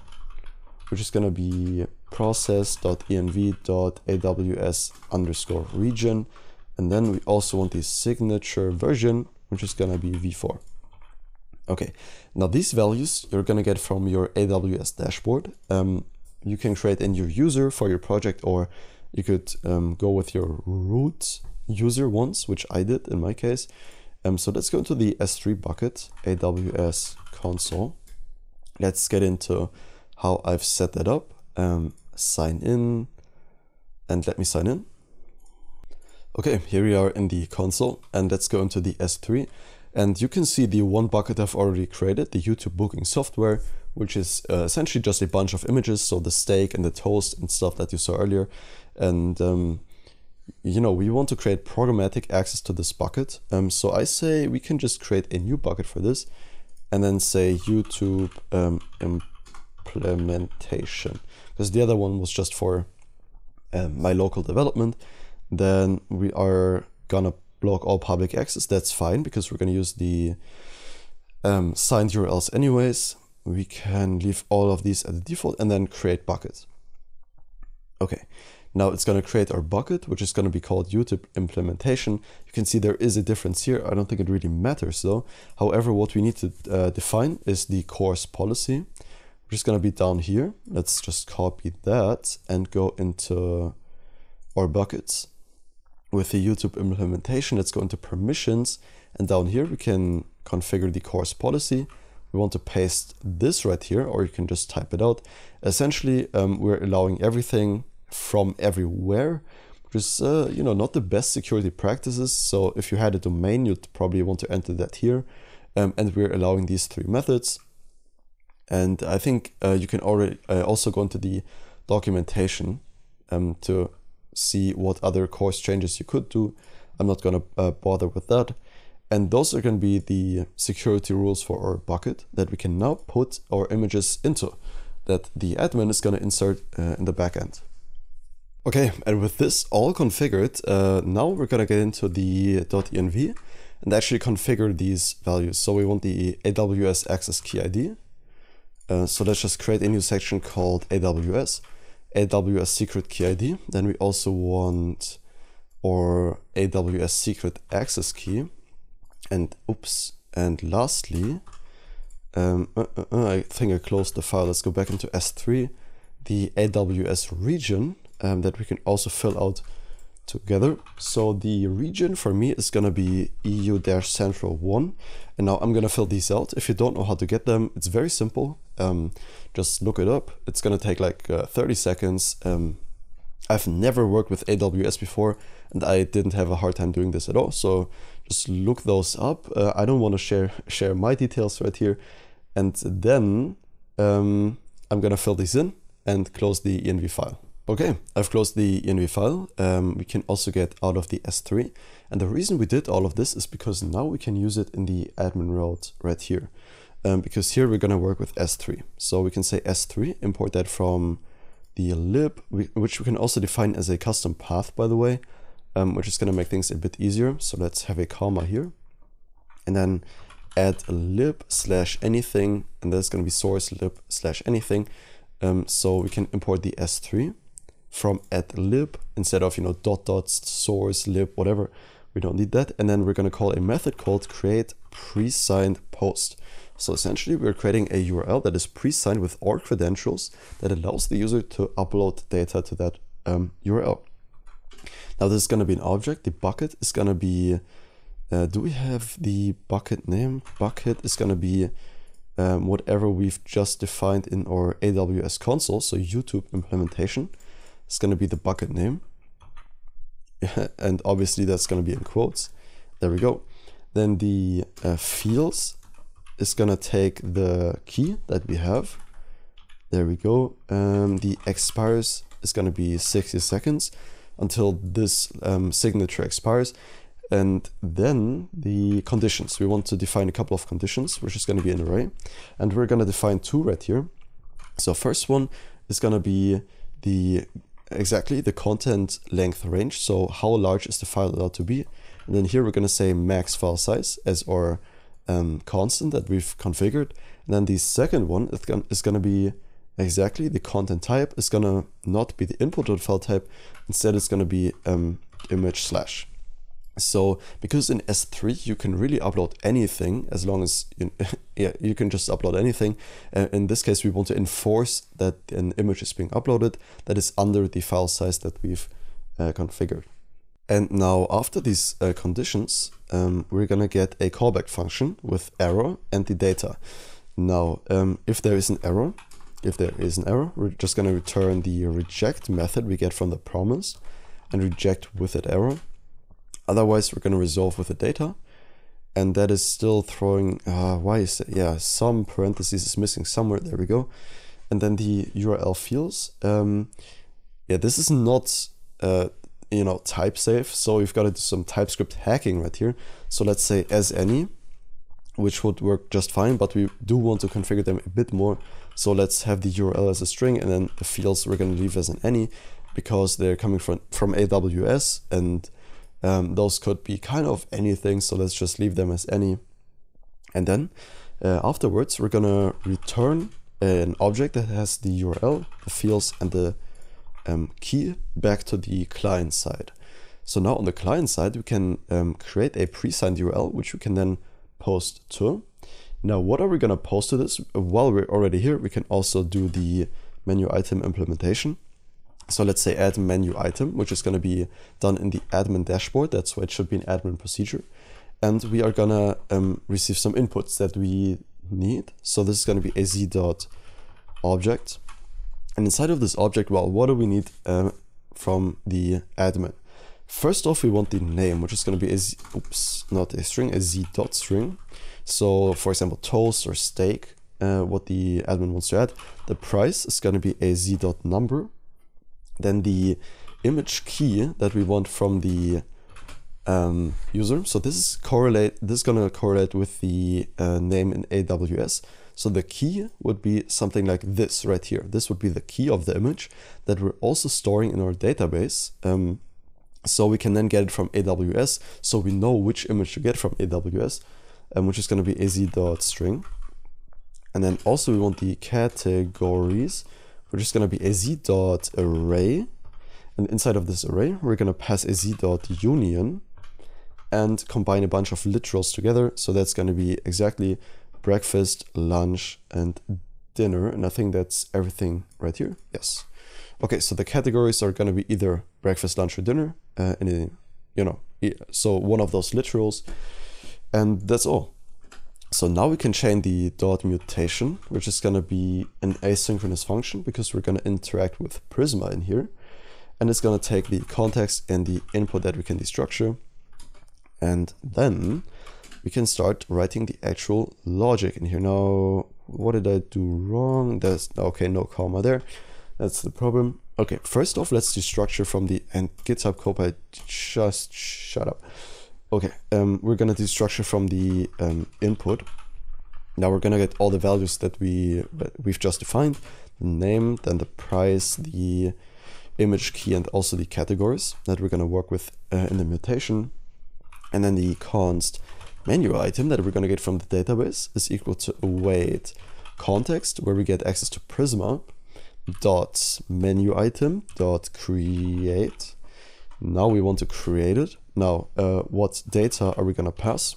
which is going to be process.env.aws_region. And then we also want the signature version, which is going to be v4. Okay, now these values you're going to get from your AWS dashboard. You can create a new user for your project, or you could go with your root user ones, which I did in my case. So let's go into the S3 bucket, AWS console. Let's get into how I've set that up. Sign in, and let me sign in. Okay, here we are in the console, and let's go into the S3. And you can see the one bucket I've already created, the YouTube booking software, which is essentially just a bunch of images, so the steak and the toast and stuff that you saw earlier. And you know, we want to create programmatic access to this bucket. So I say we can just create a new bucket for this, and then say YouTube implementation, because the other one was just for my local development. Then we are gonna block all public access. That's fine, because we're gonna use the signed URLs anyways. We can leave all of these at the default and then create bucket. Okay, now it's going to create our bucket, which is going to be called YouTube implementation. You can see there is a difference here. I don't think it really matters though. However, what we need to define is the course policy, which is going to be down here. Let's just copy that and go into our buckets. With the YouTube implementation, let's go into permissions, and down here we can configure the course policy. We want to paste this right here, or you can just type it out. Essentially, we're allowing everything from everywhere, which is not the best security practices. So if you had a domain, you'd probably want to enter that here. And we're allowing these 3 methods. And I think you can already also go into the documentation to see what other course changes you could do. I'm not going to bother with that. And those are going to be the security rules for our bucket that we can now put our images into, that the admin is going to insert in the backend. Okay, and with this all configured, now we're going to get into the .env and actually configure these values. So we want the AWS access key ID. So let's just create a new section called AWS secret key ID. Then we also want our AWS secret access key. And lastly, I think I closed the file. Let's go back into S3, the AWS region that we can also fill out together. So the region for me is going to be EU-Central1. And now I'm going to fill these out. If you don't know how to get them, it's very simple. Just look it up. It's going to take like 30 seconds. I've never worked with AWS before, and I didn't have a hard time doing this at all. So just look those up. I don't want to share my details right here. And then I'm going to fill these in and close the env file. Okay, I've closed the env file. We can also get out of the S3. And the reason we did all of this is because now we can use it in the admin route right here. Because here we're going to work with S3. So we can say S3, import that from the lib, which we can also define as a custom path, by the way, which is going to make things a bit easier. So let's have a comma here and then add lib/anything, and that's going to be source lib/anything. So we can import the S3 from @lib instead of .. source lib, whatever. We don't need that. And then we're going to call a method called create pre-signed post. So essentially we're creating a URL that is pre-signed with our credentials that allows the user to upload data to that URL. Now this is going to be an object. The bucket is going to be, do we have the bucket name? Bucket is going to be whatever we've just defined in our AWS console. So YouTube implementation is going to be the bucket name. And obviously that's going to be in quotes. There we go. Then the fields is going to take the key that we have. There we go. The expires is going to be 60 seconds until this signature expires. And then the conditions. We want to define a couple of conditions, which is going to be an array. And we're going to define 2 right here. So first one is going to be exactly the content length range. So how large is the file allowed to be? And then here we're going to say max file size as our constant that we've configured. And then the second one is going to be exactly the content type is going to not be the input.file type. Instead, it's going to be image/. So because in S3 you can really upload anything as long as you can just upload anything. In this case, we want to enforce that an image is being uploaded that is under the file size that we've configured. And now after these conditions, we're going to get a callback function with error and the data. Now, if there is an error, we're just going to return the reject method we get from the promise and reject with that error. Otherwise, we're going to resolve with the data. And that is still throwing, why is it? Yeah, some parentheses is missing somewhere. There we go. And then the URL fields. Yeah, this is not, type safe. So we've got to do some TypeScript hacking right here. So let's say as any, which would work just fine, but we do want to configure them a bit more. So let's have the URL as a string, and then the fields we're going to leave as an any, because they're coming from AWS, and those could be kind of anything. So let's just leave them as any. And then Afterwards, we're gonna return an object that has the URL, the fields, and the key back to the client side. So now on the client side, we can create a pre-signed URL, which we can then post to. Now, what are we gonna post to this? While we're already here, we can also do the menu item implementation. So let's say add menu item, which is gonna be done in the admin dashboard. That's why it should be an admin procedure. And we are gonna receive some inputs that we need. So this is gonna be az.object. And inside of this object, well, what do we need from the admin? First off, we want the name, which is gonna be a z.string. So for example, toast or steak, what the admin wants to add. The price is gonna be a z.number. Then the image key that we want from the user. So this is gonna correlate with the name in AWS. So the key would be something like this right here. This would be the key of the image that we're also storing in our database. So we can then get it from AWS. So we know which image to get from AWS, which is gonna be az.string. And then also we want the categories, which is gonna be az.array. And inside of this array, we're gonna pass az.union and combine a bunch of literals together. So that's gonna be exactly breakfast, lunch, and dinner. And I think that's everything right here. Yes. Okay, so the categories are gonna be either breakfast, lunch, or dinner. So one of those literals. And that's all. So now we can chain the dot mutation, which is gonna be an asynchronous function because we're gonna interact with Prisma in here. And it's gonna take the context and the input that we can destructure. And then we can start writing the actual logic in here. Now, what did I do wrong? There's, okay, no comma there. That's the problem. Okay, first off, let's destructure from the, and GitHub Copilot, just shut up. Okay, we're gonna destructure from the input. Now we're gonna get all the values that we've just defined, the name, then the price, the image key, and also the categories that we're gonna work with in the mutation. And then the const menu item that we're gonna get from the database is equal to await context, where we get access to Prisma, dot menu item dot create. Now we want to create it. Now, what data are we gonna pass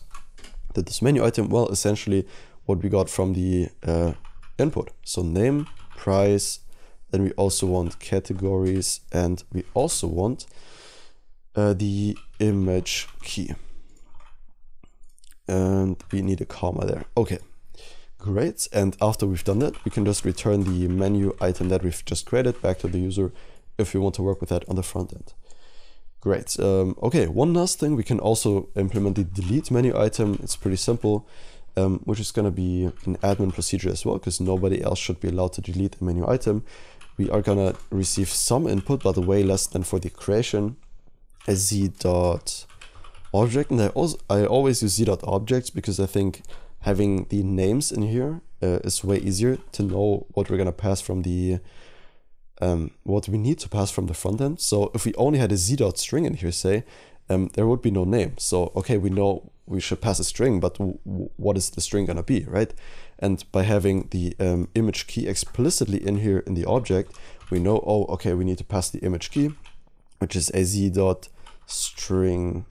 to this menu item? Well, essentially what we got from the input. So name, price, then we also want categories, and we also want the image key. And we need a comma there. Okay, great. And after we've done that, we can just return the menu item that we've just created back to the user if we want to work with that on the front end. Great. Okay, one last thing, we can also implement the delete menu item. It's pretty simple, which is going to be an admin procedure as well, because nobody else should be allowed to delete a menu item. We are going to receive some input, but way less than for the creation. A z.object, and I always use z.objects because I think having the names in here is way easier to know what we're going to pass from the what we need to pass from the front end. So if we only had a z.string in here, say, there would be no name. So, okay, we know we should pass a string, but what is the string gonna be, right? And by having the image key explicitly in here in the object, we know, oh, okay, we need to pass the image key, which is a z.string,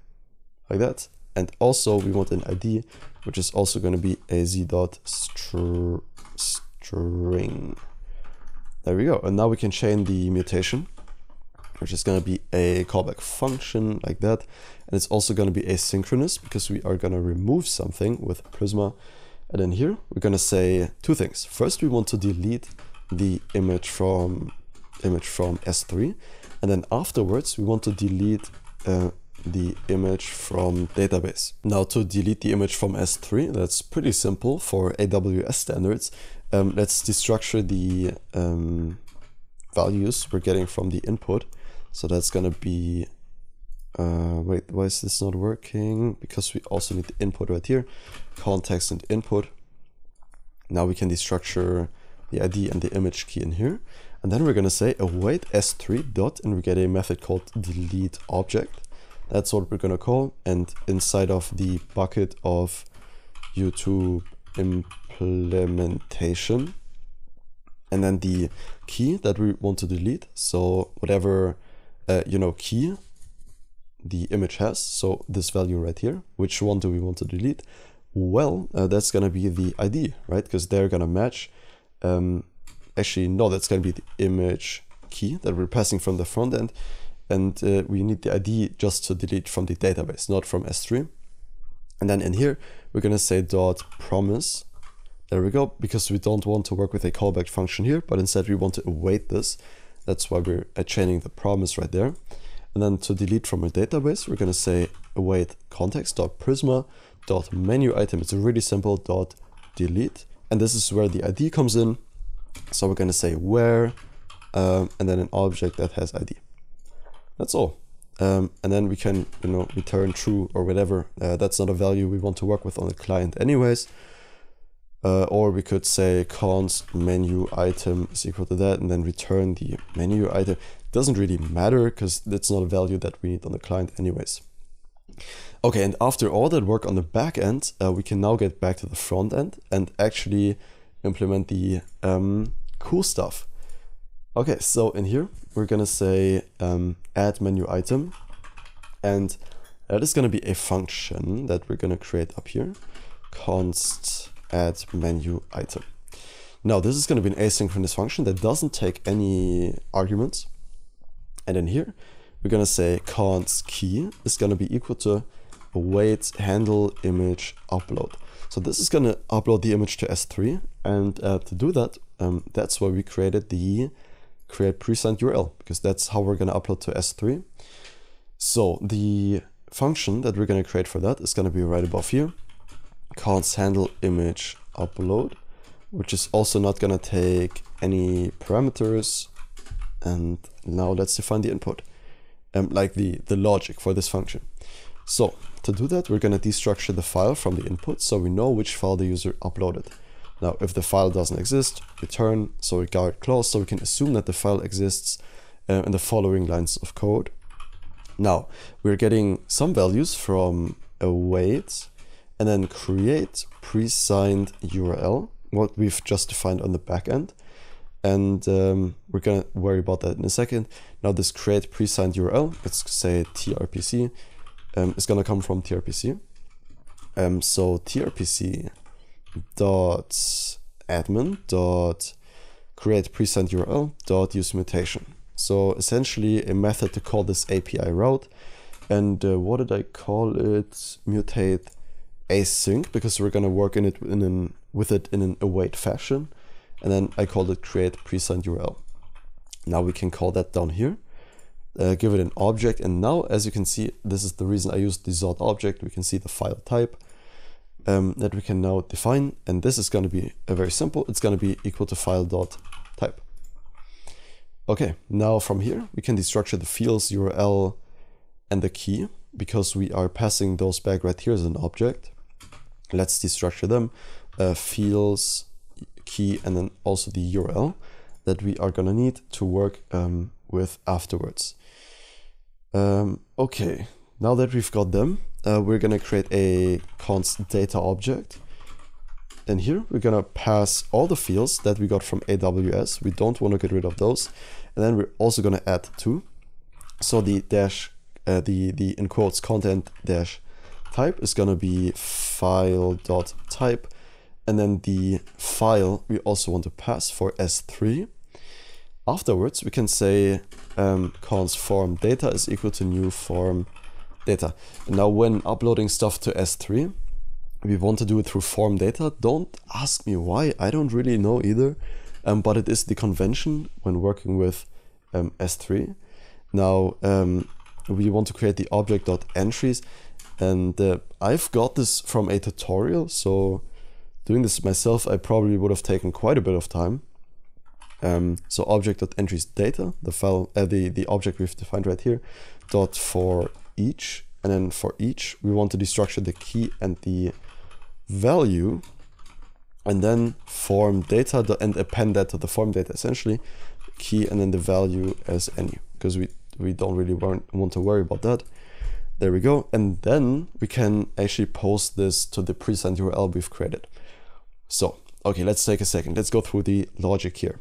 like that. And also we want an ID, which is also gonna be a z.string. There we go. And now we can chain the mutation, which is going to be a callback function like that. And it's also going to be asynchronous because we are going to remove something with Prisma. And then here we're going to say two things. First, we want to delete the image from S3. And then afterwards, we want to delete the image from database. Now to delete the image from S3, that's pretty simple for AWS standards. Let's destructure the values we're getting from the input. So that's gonna be, wait, why is this not working? Because we also need the input right here, context and input. Now we can destructure the ID and the image key in here. And then we're gonna say await S3 dot, and we get a method called delete object. That's what we're gonna call. And inside of the bucket of YouTube implementation, and then the key that we want to delete. So whatever, key the image has. So this value right here, which one do we want to delete? Well, that's going to be the ID, right? Because they're going to match. Actually, no, that's going to be the image key that we're passing from the front end. And we need the ID just to delete from the database, not from S3. And then in here, we're going to say .promise. There we go, because we don't want to work with a callback function here, but instead we want to await this. That's why we're chaining the promise right there. And then to delete from a database, we're going to say await context.prisma.menu item. It's really simple, .delete. And this is where the ID comes in. So we're going to say where, and then an object that has ID. That's all. And then we can, return true or whatever. That's not a value we want to work with on the client anyways. Or we could say const menu item is equal to that, and then return the menu item. Doesn't really matter because that's not a value that we need on the client anyways. Okay, and after all that work on the back end, we can now get back to the front end and actually implement the cool stuff. Okay, so in here, we're gonna say add menu item, and that is gonna be a function that we're gonna create up here, const add menu item. Now this is gonna be an asynchronous function that doesn't take any arguments. And in here, we're gonna say const key is gonna be equal to await handle image upload. So this is gonna upload the image to S3, and to do that, that's why we created the create pre-signed URL, because that's how we're gonna upload to S3. So the function that we're gonna create for that is gonna be right above here, const handle image upload, which is also not gonna take any parameters. And now let's define the input, like the logic for this function. So to do that, we're gonna destructure the file from the input, so we know which file the user uploaded. Now, if the file doesn't exist, return, so we guard closed, so we can assume that the file exists in the following lines of code. Now, we're getting some values from await, and then create pre-signed URL, what we've just defined on the back end. And we're gonna worry about that in a second. Now this create pre-signed URL, let's say trpc, is gonna come from trpc. So trpc dot admin dot create pre-signed URL dot use mutation. So essentially a method to call this API route. And what did I call it? Mutate async, because we're gonna work in it with it in an await fashion. And then I called it create pre-signed URL. Now we can call that down here, give it an object. And now, as you can see, this is the reason I used the Zod object. We can see the file type that we can now define. And this is going to be very simple. It's going to be equal to file.type. Okay, now from here, we can destructure the fields, URL, and the key, because we are passing those back right here as an object. Let's destructure them. Fields, key, and then also the URL that we are gonna need to work with afterwards. Okay, now that we've got them, we're gonna create a const data object. And here we're gonna pass all the fields that we got from AWS. We don't want to get rid of those. And then we're also gonna add two. So the dash, the in quotes content dash type is gonna be file.type. And then the file we also want to pass for S3. Afterwards, we can say const form data is equal to new form data. And now when uploading stuff to S3, we want to do it through form data. Don't ask me why, I don't really know either. But it is the convention when working with S3. Now, we want to create the object.entries. And I've got this from a tutorial, so doing this myself, I probably would have taken quite a bit of time. So object.entries data, the file, the object we've defined right here, dot for each, and then for each we want to destructure the key and the value, and then form data and append that to the form data, essentially key and then the value as any, because we don't really want to worry about that. There we go, and then we can actually post this to the pre-signed URL we've created. So, okay, let's take a second. Let's go through the logic here.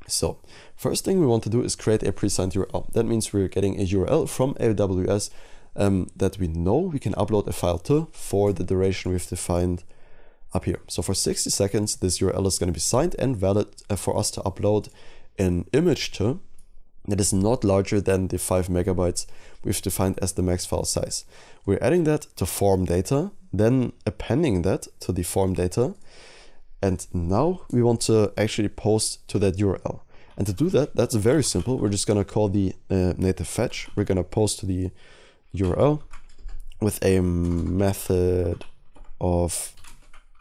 So, first thing we want to do is create a pre-signed URL. That means we're getting a URL from AWS that we know we can upload a file to for the duration we've defined up here. So for 60 seconds, this URL is going to be signed and valid for us to upload an image to that is not larger than the 5 megabytes we've defined as the max file size. We're adding that to form data, then appending that to the form data. And now we want to actually post to that URL. And to do that, that's very simple. We're just going to call the native fetch. We're going to post to the URL with a method of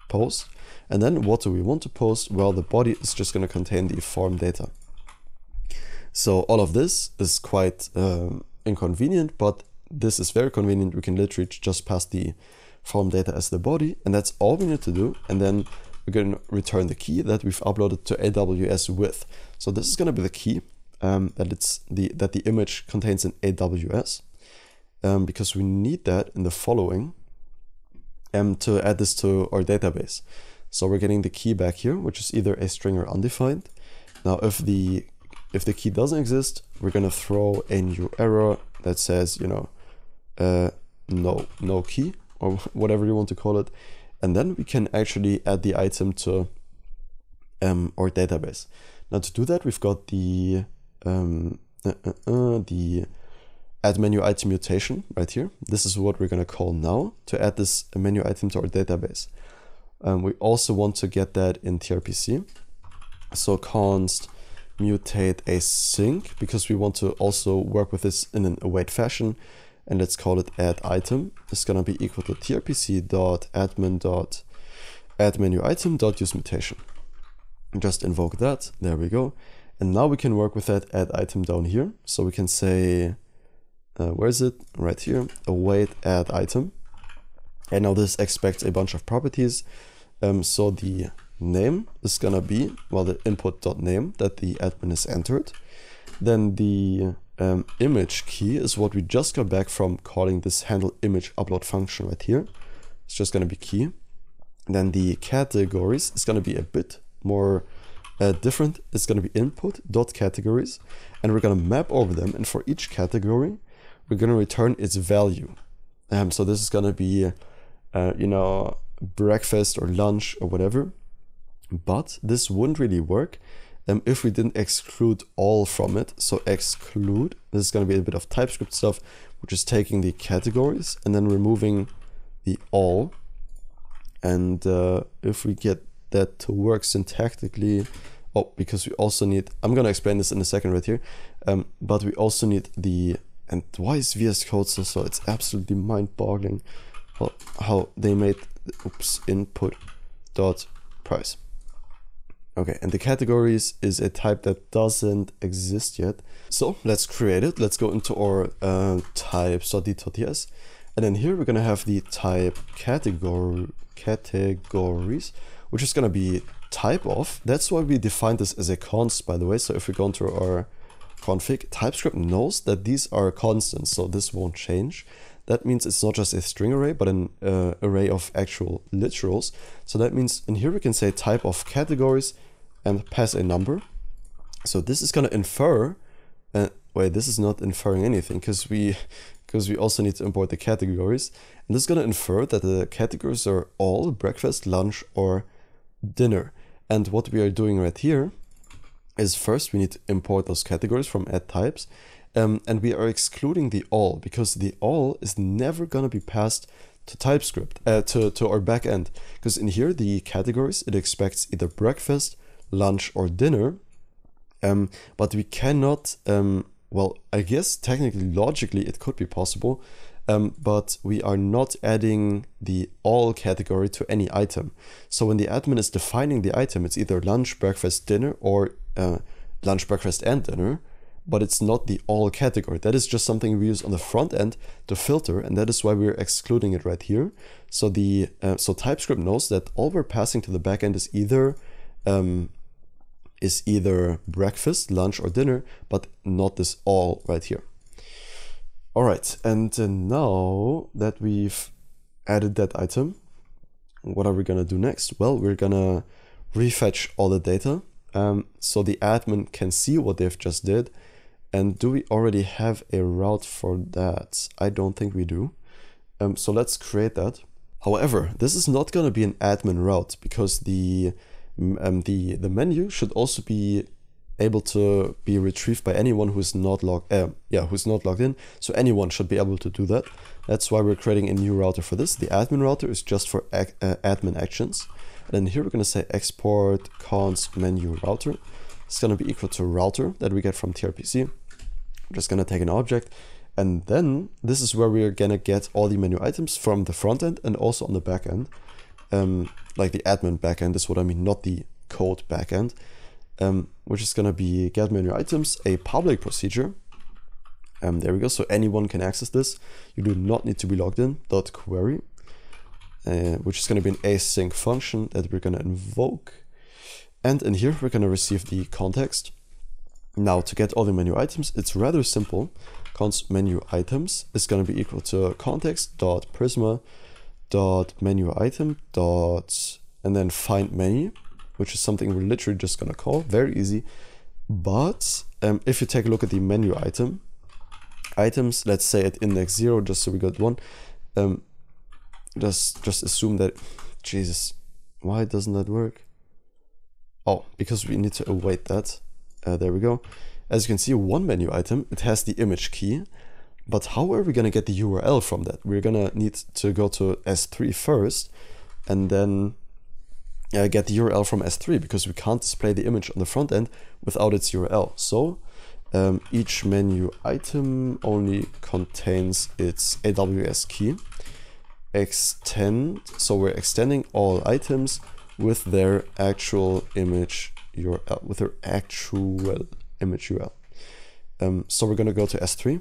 post. And then what do we want to post? Well, the body is just going to contain the form data. So all of this is quite inconvenient, but this is very convenient. We can literally just pass the form data as the body, and that's all we need to do. And then we're going to return the key that we've uploaded to AWS with. So this is going to be the key that the image contains in AWS, because we need that in the following to add this to our database. So we're getting the key back here, which is either a string or undefined. Now, if the key doesn't exist, we're going to throw a new error that says, no key, or whatever you want to call it. And then we can actually add the item to our database. Now to do that, we've got the add menu item mutation right here. This is what we're going to call now to add this menu item to our database. We also want to get that in TRPC. So const mutate async, because we want to also work with this in an await fashion. And let's call it add item. It's going to be equal to trpc.admin.addMenuItem.useMutation. Just invoke that. There we go. And now we can work with that add item down here. So we can say, where is it? Right here, await add item. And now this expects a bunch of properties. So the name is going to be, well, the input.name that the admin has entered. Then the image key is what we just got back from calling this handle image upload function right here. It's just going to be key. Then the categories is going to be a bit more different. It's going to be input.categories, and we're going to map over them. And for each category, we're going to return its value. So this is going to be, breakfast or lunch or whatever. But this wouldn't really work if we didn't exclude all from it. So exclude, this is going to be a bit of TypeScript stuff, which is taking the categories and then removing the all. And if we get that to work syntactically, because we also need, I'm going to explain this in a second right here, but we also need the, and why is VS Code so slow? It's absolutely mind-boggling how they made, input dot price. Okay, and the categories is a type that doesn't exist yet. So let's create it. Let's go into our types.d.ts. And then here we're going to have the type categories, which is going to be type of. That's why we defined this as a const, by the way. So if we go into our config, TypeScript knows that these are constants, so this won't change. That means it's not just a string array, but an array of actual literals. So that means in here we can say type of categories and pass a number. So this is going to infer, wait, this is not inferring anything because we also need to import the categories. And this is going to infer that the categories are all breakfast, lunch, or dinner. And what we are doing right here is first we need to import those categories from add types. And we are excluding the all because the all is never going to be passed to TypeScript, to our backend. Because in here, the categories, it expects either breakfast, lunch, or dinner. But we cannot, well, I guess technically, logically, it could be possible. But we are not adding the all category to any item. So when the admin is defining the item, it's either lunch, breakfast, dinner, or lunch, breakfast, and dinner. But it's not the all category. That is just something we use on the front end to filter, and that is why we're excluding it right here. So the so TypeScript knows that all we're passing to the backend is either breakfast, lunch, or dinner, but not this all right here. All right, and now that we've added that item, what are we gonna do next? Well, we're gonna refetch all the data so the admin can see what they've just did. And do we already have a route for that? I don't think we do. So let's create that. However, this is not gonna be an admin route because the menu should also be able to be retrieved by anyone who's not logged in. So anyone should be able to do that. That's why we're creating a new router for this. The admin router is just for admin actions. And then here we're going to say export const menu router. It's going to be equal to router that we get from TRPC. I'm just going to take an object. And then this is where we're going to get all the menu items from the front end and also on the back end. Like the admin backend is what I mean, not the code backend. Which is going to be get menu items, a public procedure. There we go. So anyone can access this. You do not need to be logged in. .query, which is going to be an async function that we're going to invoke. And in here, we're going to receive the context. Now, to get all the menu items, it's rather simple. Const menu items is going to be equal to context.prisma.menu item and then find menu, which is something we're literally just gonna call. Very easy. But if you take a look at the menu items, let's say at index 0, just so we got one, just assume that, Jesus, why doesn't that work? Oh, because we need to await that. There we go. As you can see, one menu item, it has the image key, but how are we gonna get the URL from that? We're gonna need to go to S3 first, and then get the URL from S3 because we can't display the image on the front end without its URL. So each menu item only contains its AWS key. Extend, so we're extending all items with their actual image URL, so we're going to go to S3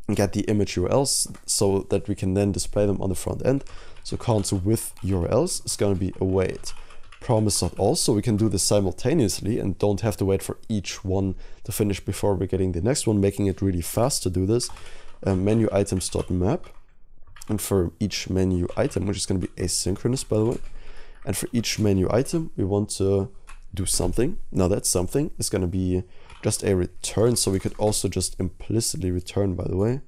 and get the image URLs so that we can then display them on the front end. So const with URLs is going to be await promise.all, so we can do this simultaneously and don't have to wait for each one to finish before we're getting the next one, making it really fast to do this. Menu items.map, and for each menu item, which is going to be asynchronous, by the way, and for each menu item we want to do something. Now that something is going to be just a return, so we could also just implicitly return, by the way.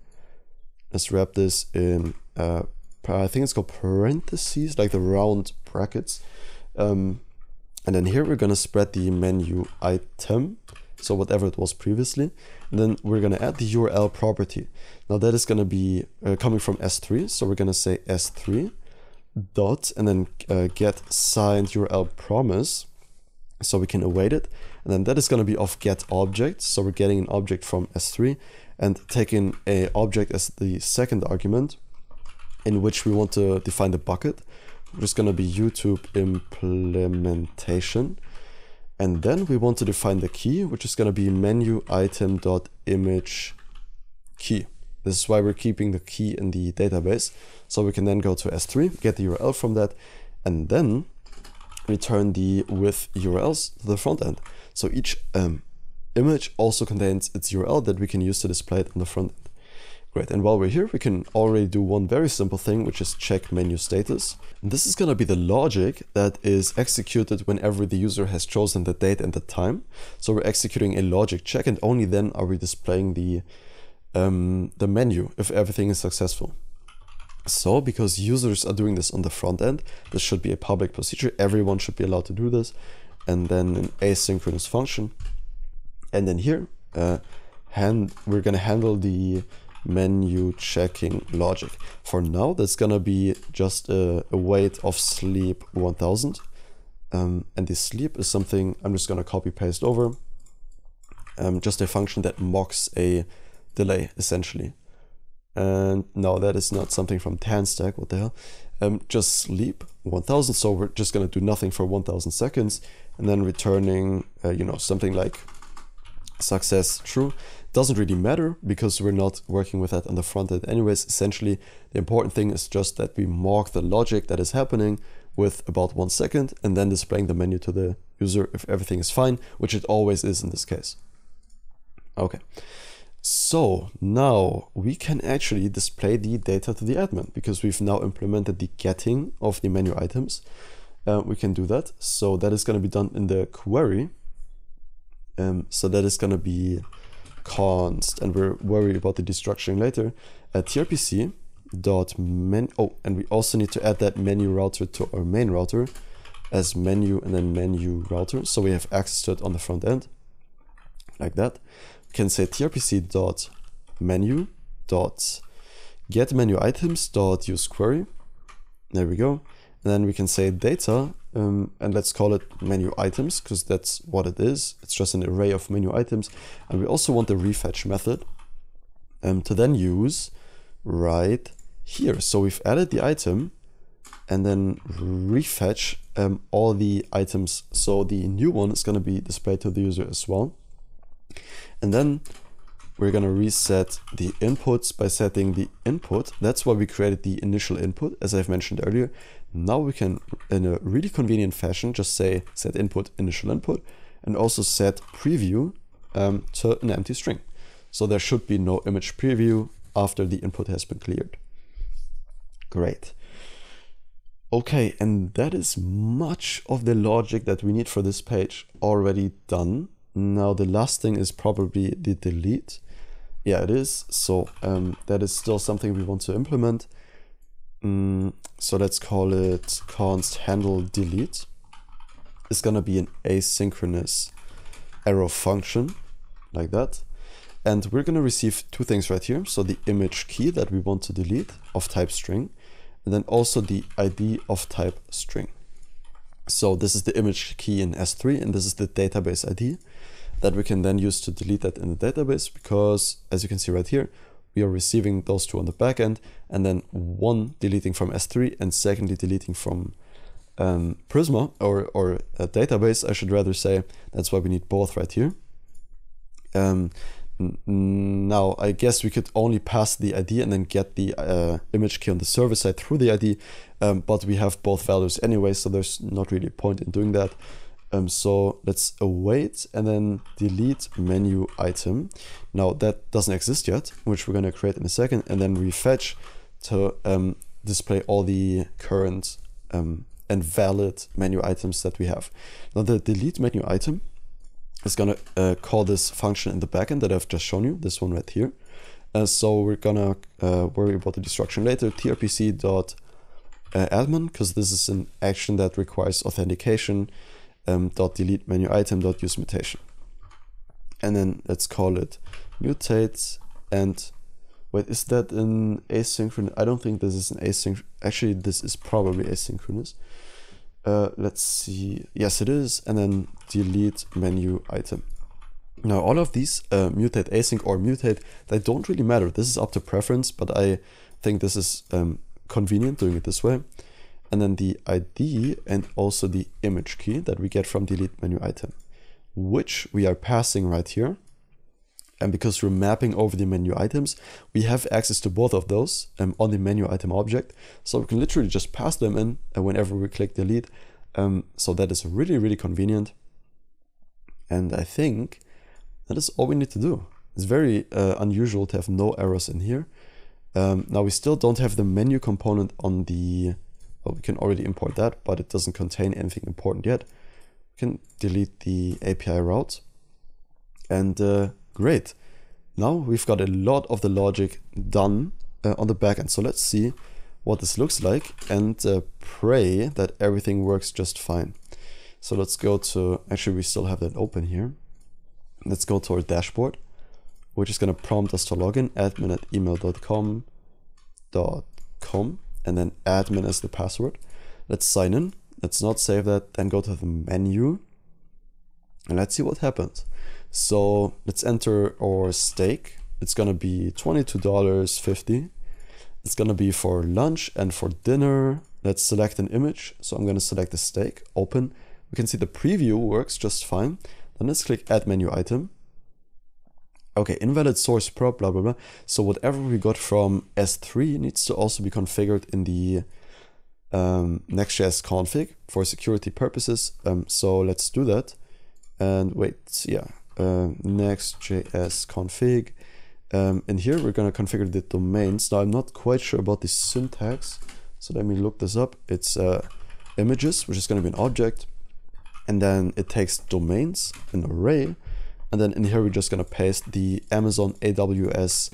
Let's wrap this in I think it's called parentheses, like the round brackets. And then here we're going to spread the menu item, so whatever it was previously, and then we're going to add the URL property. Now that is going to be coming from S3, so we're going to say S3 dot and then get signed URL promise, so we can await it, and then that is going to be of get object, so we're getting an object from S3 and taking a object as the second argument, in which we want to define the bucket, which is going to be YouTube implementation. And then we want to define the key, which is going to be menu item.image key. This is why we're keeping the key in the database. So we can then go to S3, get the URL from that, and then return the with URLs to the front end. So each image also contains its URL that we can use to display it on the front end. Great, and while we're here, we can already do one very simple thing, which is check menu status. And this is going to be the logic that is executed whenever the user has chosen the date and the time. So we're executing a logic check, and only then are we displaying the menu if everything is successful. So because users are doing this on the front end, this should be a public procedure. Everyone should be allowed to do this. And then an asynchronous function. And then here, we're going to handle the menu checking logic. For now, that's gonna be just a wait of sleep 1000, and the sleep is something I'm just gonna copy paste over, just a function that mocks a delay essentially. And no, that is not something from TanStack, what the hell. Just sleep 1000, so we're just gonna do nothing for 1000 seconds and then returning something like success true. Doesn't really matter because we're not working with that on the front end anyways. Essentially, the important thing is just that we mark the logic that is happening with about 1 second and then displaying the menu to the user if everything is fine, which it always is in this case. Okay, So now we can actually display the data to the admin because we've now implemented the getting of the menu items. We can do that. So that is going to be done in the query. So that is going to be const, and we're worried about the destructuring later, trpc dot menu. Oh, and we also need to add that menu router to our main router as menu and then menu router. So we have access to it on the front end like that. We can say trpc dot menu dot get menu items dot use query. There we go. And then we can say data, and let's call it menu items because that's what it is. It's just an array of menu items. And we also want the refetch method to then use right here. So we've added the item and then refetch all the items. So the new one is going to be displayed to the user as well. And then we're going to reset the inputs by setting the input. That's why we created the initial input, as I've mentioned earlier. Now we can, in a really convenient fashion, just say set input initial input and also set preview to an empty string. So there should be no image preview after the input has been cleared. Great. Okay, and that is much of the logic that we need for this page already done. Now the last thing is probably the delete. Yeah, it is. So that is still something we want to implement. So let's call it const handle delete. It's gonna be an asynchronous arrow function like that. And we're gonna receive two things right here. So the image key that we want to delete of type string, and then also the ID of type string. So this is the image key in S3, and this is the database ID that we can then use to delete that in the database, because as you can see right here, we are receiving those two on the back end, and then one deleting from S3 and secondly deleting from Prisma or a database, I should rather say. That's why we need both right here. Now, I guess we could only pass the ID and then get the image key on the server side through the ID, but we have both values anyway, so there's not really a point in doing that. So let's await and then delete menu item. Now that doesn't exist yet, which we're going to create in a second, and then refetch to display all the current and valid menu items that we have. Now the delete menu item is going to call this function in the backend that I've just shown you, this one right here. So we're going to worry about the destruction later, trpc.admin, because this is an action that requires authentication. .delete menu item .use mutation, and then let's call it mutate. And wait, is that an asynchronous? I don't think this is an asynchronous. Actually, this is probably asynchronous. Let's see. Yes, it is. And then delete menu item. Now all of these mutate, async or mutate, they don't really matter. This is up to preference, but I think this is convenient doing it this way. And then the ID and also the image key that we get from delete menu item, which we are passing right here. And because we're mapping over the menu items, we have access to both of those on the menu item object. So we can literally just pass them in whenever we click delete. So that is really, really convenient. And I think that is all we need to do. It's very unusual to have no errors in here. Now we still don't have the menu component on the... Well, we can already import that, but it doesn't contain anything important yet. We can delete the API route. And great. Now we've got a lot of the logic done on the backend. So let's see what this looks like and pray that everything works just fine. So let's go to, actually we still have that open here. Let's go to our dashboard, which is going to prompt us to log in, admin@email.com, and then admin as the password. Let's sign in. Let's not save that. Then go to the menu and let's see what happens. So let's enter our stake. It's going to be $22.50. It's going to be for lunch and for dinner. Let's select an image. So I'm going to select the steak, open. We can see the preview works just fine. Then let's click add menu item. Okay, invalid source prop, blah, blah, blah. So whatever we got from S3 needs to also be configured in the NextJS config for security purposes. So let's do that. And wait, yeah, NextJS config. In here, we're going to configure the domains. Now, I'm not quite sure about the syntax, so let me look this up. It's images, which is going to be an object, and then it takes domains, an array, and then in here, we're just going to paste the Amazon AWS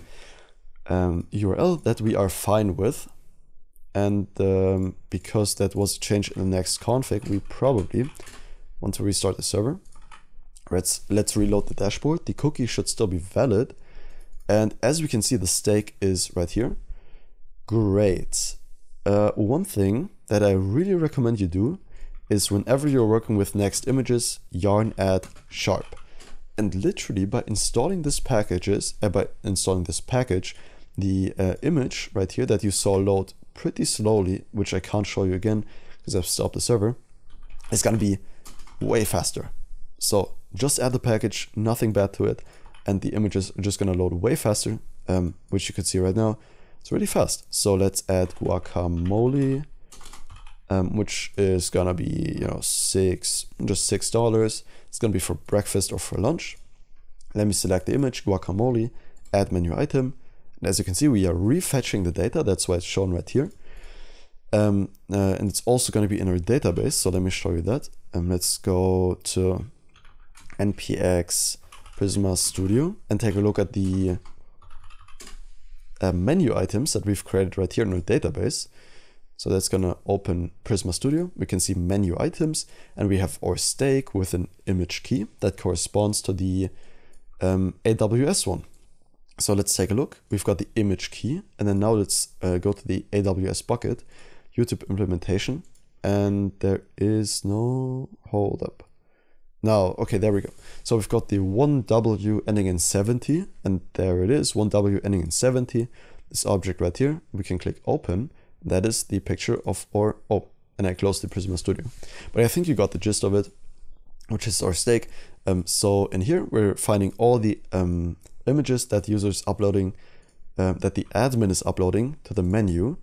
URL that we are fine with. And because that was changed in the next config, we probably want to restart the server. Let's reload the dashboard. The cookie should still be valid. And as we can see, the stake is right here. Great. One thing that I really recommend you do is whenever you're working with Next Images, yarn add sharp. And literally by installing this package, the image right here that you saw load pretty slowly, which I can't show you again because I've stopped the server, is going to be way faster. So just add the package, nothing bad to it, and the images are just going to load way faster, which you can see right now. It's really fast. So let's add guacamole, which is going to be, just $6. It's going to be for breakfast or for lunch. Let me select the image, guacamole, add menu item. And as you can see, we are refetching the data. That's why it's shown right here. And it's also going to be in our database. So let me show you that. Let's go to npx Prisma Studio and take a look at the menu items that we've created right here in our database. So that's going to open Prisma Studio. We can see menu items, and we have our stake with an image key that corresponds to the AWS one. So let's take a look. We've got the image key, and then now let's go to the AWS bucket, YouTube implementation, and there is no, hold up. Now, okay, there we go. So we've got the 1W ending in 70, and there it is, 1W ending in 70. This object right here, we can click open. That is the picture of our, oh, and I closed the Prisma Studio. But I think you got the gist of it, which is our stake. So in here, we're finding all the images that users uploading, that the admin is uploading to the menu.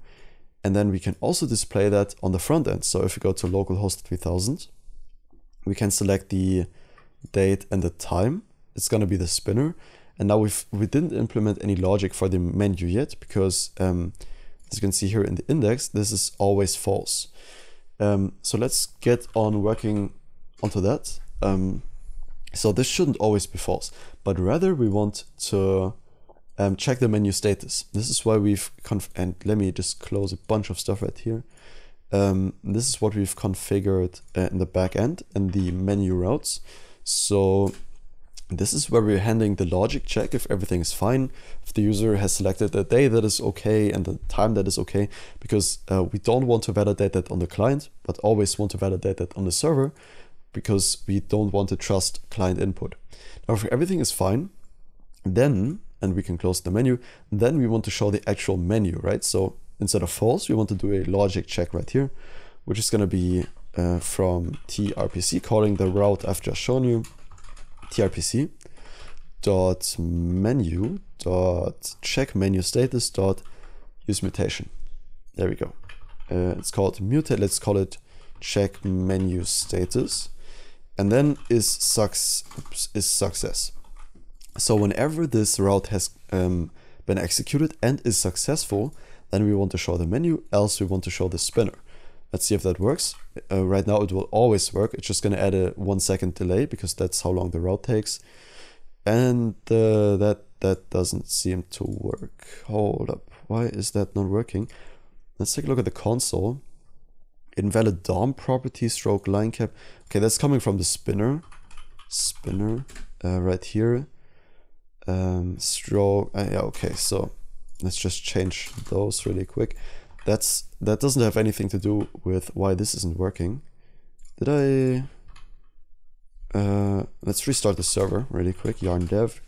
And then we can also display that on the front end. So if we go to localhost 3000, we can select the date and the time. It's going to be the spinner. And now we didn't implement any logic for the menu yet, because as you can see here in the index, this is always false. So let's get on working onto that. So this shouldn't always be false, but rather we want to check the menu status. This is why we've, and let me just close a bunch of stuff right here. This is what we've configured in the back end and the menu routes. So this is where we're handling the logic check if everything is fine, if the user has selected the day that is okay and the time that is okay, because we don't want to validate that on the client, but always want to validate that on the server, because we don't want to trust client input. Now, if everything is fine, then, and we can close the menu, then we want to show the actual menu, right? So instead of false, we want to do a logic check right here, which is going to be from trpc, calling the route I've just shown you, trpc dot menu dot check menu status dot use mutation. There we go. It's called mutate. Let's call it check menu status, and then is success. So whenever this route has been executed and is successful, then we want to show the menu, else we want to show the spinner. Let's see if that works. Right now it will always work. It's just going to add a 1 second delay because that's how long the route takes. And that doesn't seem to work. Hold up. Why is that not working? Let's take a look at the console. Invalid DOM property stroke line cap. Okay, that's coming from the spinner. Right here. Stroke. Yeah, okay, so let's just change those really quick. That doesn't have anything to do with why this isn't working. Did I? Let's restart the server really quick. Yarn dev.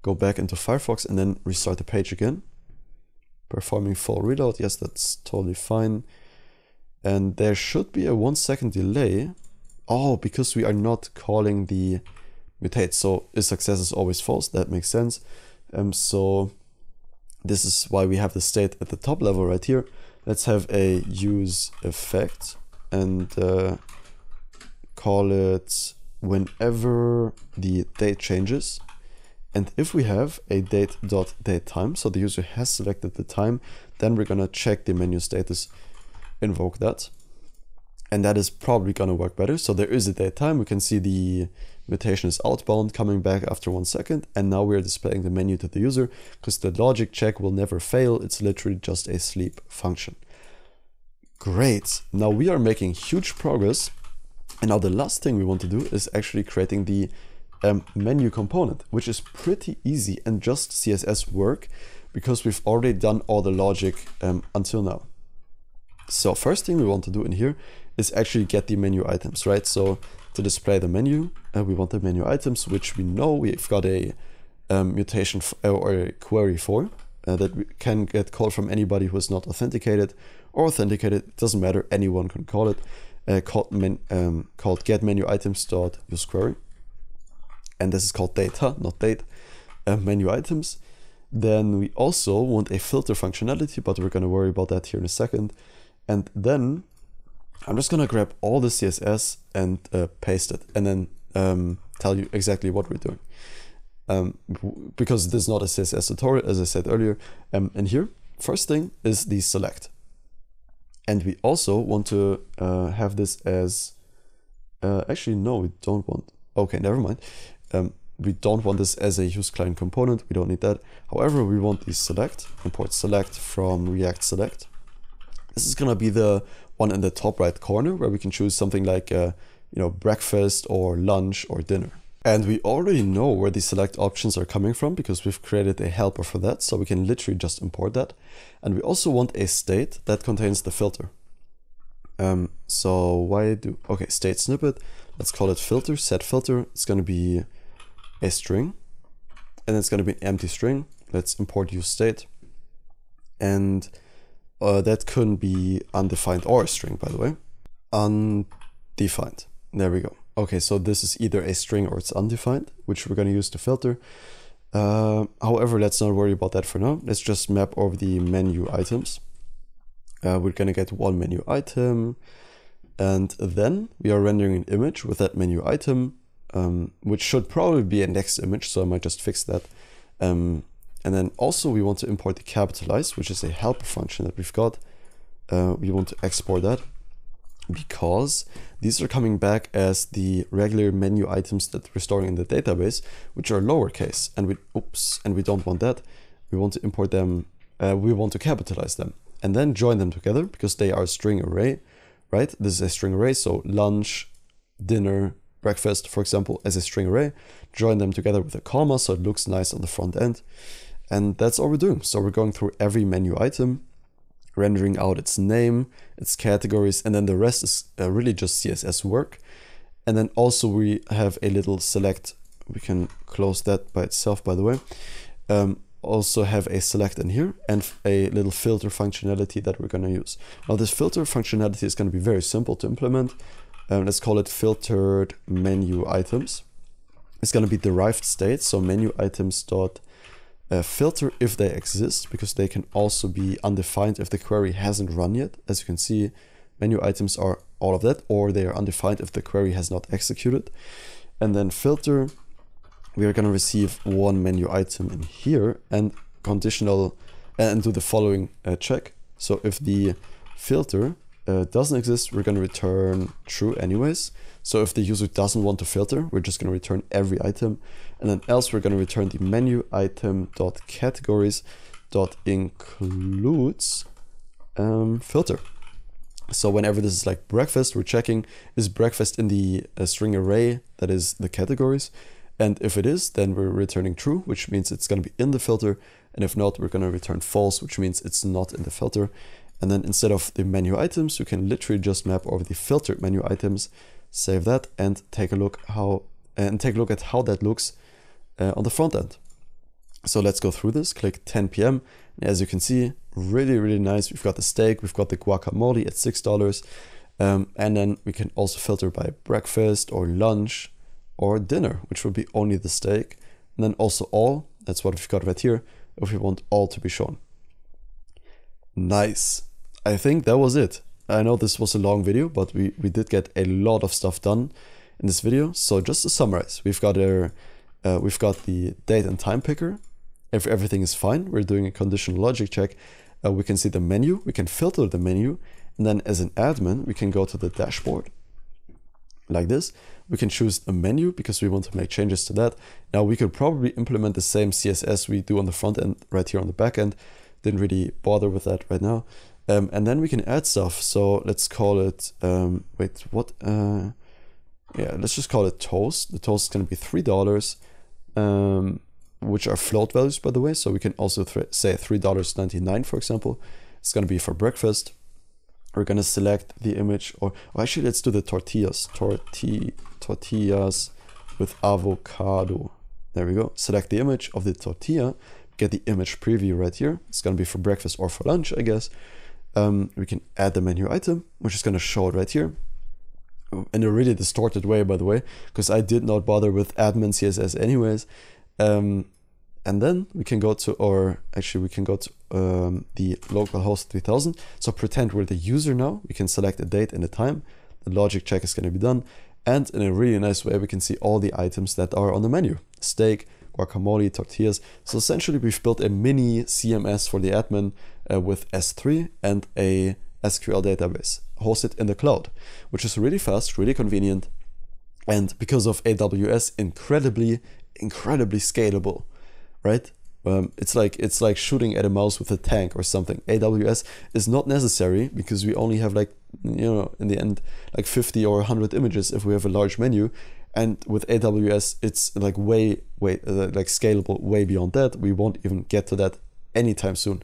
Go back into Firefox and then restart the page again. Performing full reload. Yes, that's totally fine. And there should be a 1 second delay. Oh, because we are not calling the mutate. So is success is always false. That makes sense. So this is why we have the state at the top level right here. Let's have a use effect and call it whenever the date changes. And if we have a date.datetime, so the user has selected the time, then we're gonna check the menu status, invoke that. And that is probably gonna work better. So there is a date time. We can see the invitation is outbound, coming back after 1 second. And now we're displaying the menu to the user because the logic check will never fail. It's literally just a sleep function. Great. Now we are making huge progress. And now the last thing we want to do is actually creating the menu component, which is pretty easy and just CSS work because we've already done all the logic until now. So first thing we want to do in here is actually get the menu items, right? So to display the menu, we want the menu items, which we know we've got a mutation or a query for that we can get called from anybody who is not authenticated or authenticated. It doesn't matter, anyone can call it. Called get menu items.use query. And this is called data, not date, menu items. Then we also want a filter functionality, but we're going to worry about that here in a second. And then I'm just going to grab all the CSS and paste it, and then tell you exactly what we're doing. Because this is not a CSS tutorial, as I said earlier. And here, first thing is the select. And we also want to have this as, actually, no, we don't want, okay, never mind. We don't want this as a use client component. We don't need that. However, we want the select, import select from React select. This is going to be the one in the top right corner where we can choose something like, breakfast or lunch or dinner. And we already know where the select options are coming from because we've created a helper for that. So we can literally just import that. And we also want a state that contains the filter. State snippet. Let's call it filter, set filter. It's going to be a string and it's going to be an empty string. Let's import use state. And that couldn't be undefined or a string, by the way. Undefined. There we go. Okay, so this is either a string or it's undefined, which we're going to use to filter. However, let's not worry about that for now. Let's just map over the menu items. We're going to get one menu item, and then we are rendering an image with that menu item, which should probably be a next image, so I might just fix that. And then also we want to import the capitalize, which is a helper function that we've got. We want to export that, because these are coming back as the regular menu items that we're storing in the database, which are lowercase, and we don't want that. We want to import them, we want to capitalize them, and then join them together because they are a string array, right? This is a string array, so lunch, dinner, breakfast, for example, as a string array. Join them together with a comma so it looks nice on the front end. And that's all we're doing. So we're going through every menu item, rendering out its name, its categories, and then the rest is really just CSS work. And then also we have a little select. We can close that by itself, by the way. Also have a select in here and a little filter functionality that we're going to use. Now this filter functionality is going to be very simple to implement. Let's call it filtered menu items. It's going to be derived state, so menu items dot filter if they exist, because they can also be undefined if the query hasn't run yet. As you can see, menu items are all of that, or they are undefined if the query has not executed. And then filter, we are going to receive one menu item in here and conditional and do the following check. So if the filter doesn't exist, we're going to return true anyways. So if the user doesn't want to filter, we're just going to return every item. And then else we're going to return the menu item dot categories dot includes filter. So whenever this is like breakfast, we're checking, is breakfast in the string array that is the categories? And if it is, then we're returning true, which means it's going to be in the filter. And if not, we're going to return false, which means it's not in the filter. And then instead of the menu items, you can literally just map over the filtered menu items, save that, and take a look at how that looks on the front end. So let's go through this. Click 10 p.m. And as you can see, really, really nice. We've got the steak, we've got the guacamole at $6. And then we can also filter by breakfast or lunch or dinner, which would be only the steak. And then also all, that's what we've got right here, if we want all to be shown. Nice. I think that was it. I know this was a long video, but we did get a lot of stuff done in this video. So just to summarize, we've got our we've got the date and time picker. If everything is fine, we're doing a conditional logic check. We can see the menu, we can filter the menu, and then as an admin, we can go to the dashboard like this. We can choose a menu because we want to make changes to that. Now we could probably implement the same CSS we do on the front end right here on the back end. Didn't really bother with that right now. And then we can add stuff. So let's call it, yeah, let's just call it toast. The toast is going to be $3, which are float values, by the way. So we can also say $3.99, for example. It's going to be for breakfast. We're going to select the image, or actually, let's do the tortillas. Tortillas with avocado. There we go. Select the image of the tortilla. Get the image preview right here. It's going to be for breakfast or for lunch, I guess. We can add the menu item, which is going to show it right here. In a really distorted way, by the way, because I did not bother with admin CSS anyways. And then we can go to, or actually we can go to the localhost 3000. So pretend we're the user now. We can select a date and a time. The logic check is going to be done. And in a really nice way, we can see all the items that are on the menu. Steak, guacamole, tortillas. So essentially we've built a mini CMS for the admin with S3 and a SQL database hosted in the cloud, which is really fast, really convenient. And because of AWS, incredibly scalable, right? It's like shooting at a mouse with a tank or something. AWS is not necessary because we only have like, in the end, like 50 or 100 images if we have a large menu. And with AWS, it's like way scalable way beyond that. We won't even get to that anytime soon.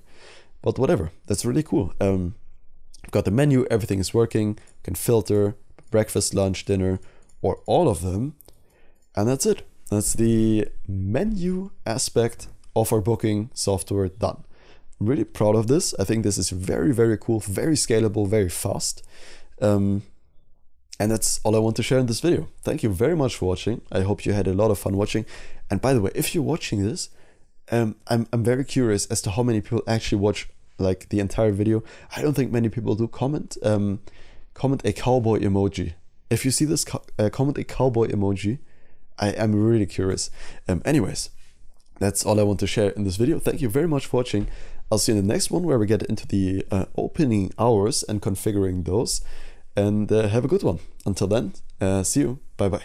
But whatever, that's really cool. We've got the menu, everything is working. You can filter breakfast, lunch, dinner, or all of them. And that's it. That's the menu aspect of our booking software done. I'm really proud of this. I think this is very, very cool, very scalable, very fast. And that's all I want to share in this video. Thank you very much for watching. I hope you had a lot of fun watching. And by the way, if you're watching this, I'm very curious as to how many people actually watch like the entire video. I don't think many people do. Comment a cowboy emoji. If you see this, comment a cowboy emoji. I'm really curious. Anyways, that's all I want to share in this video. Thank you very much for watching. I'll see you in the next one where we get into the opening hours and configuring those. And have a good one. Until then, see you. Bye bye.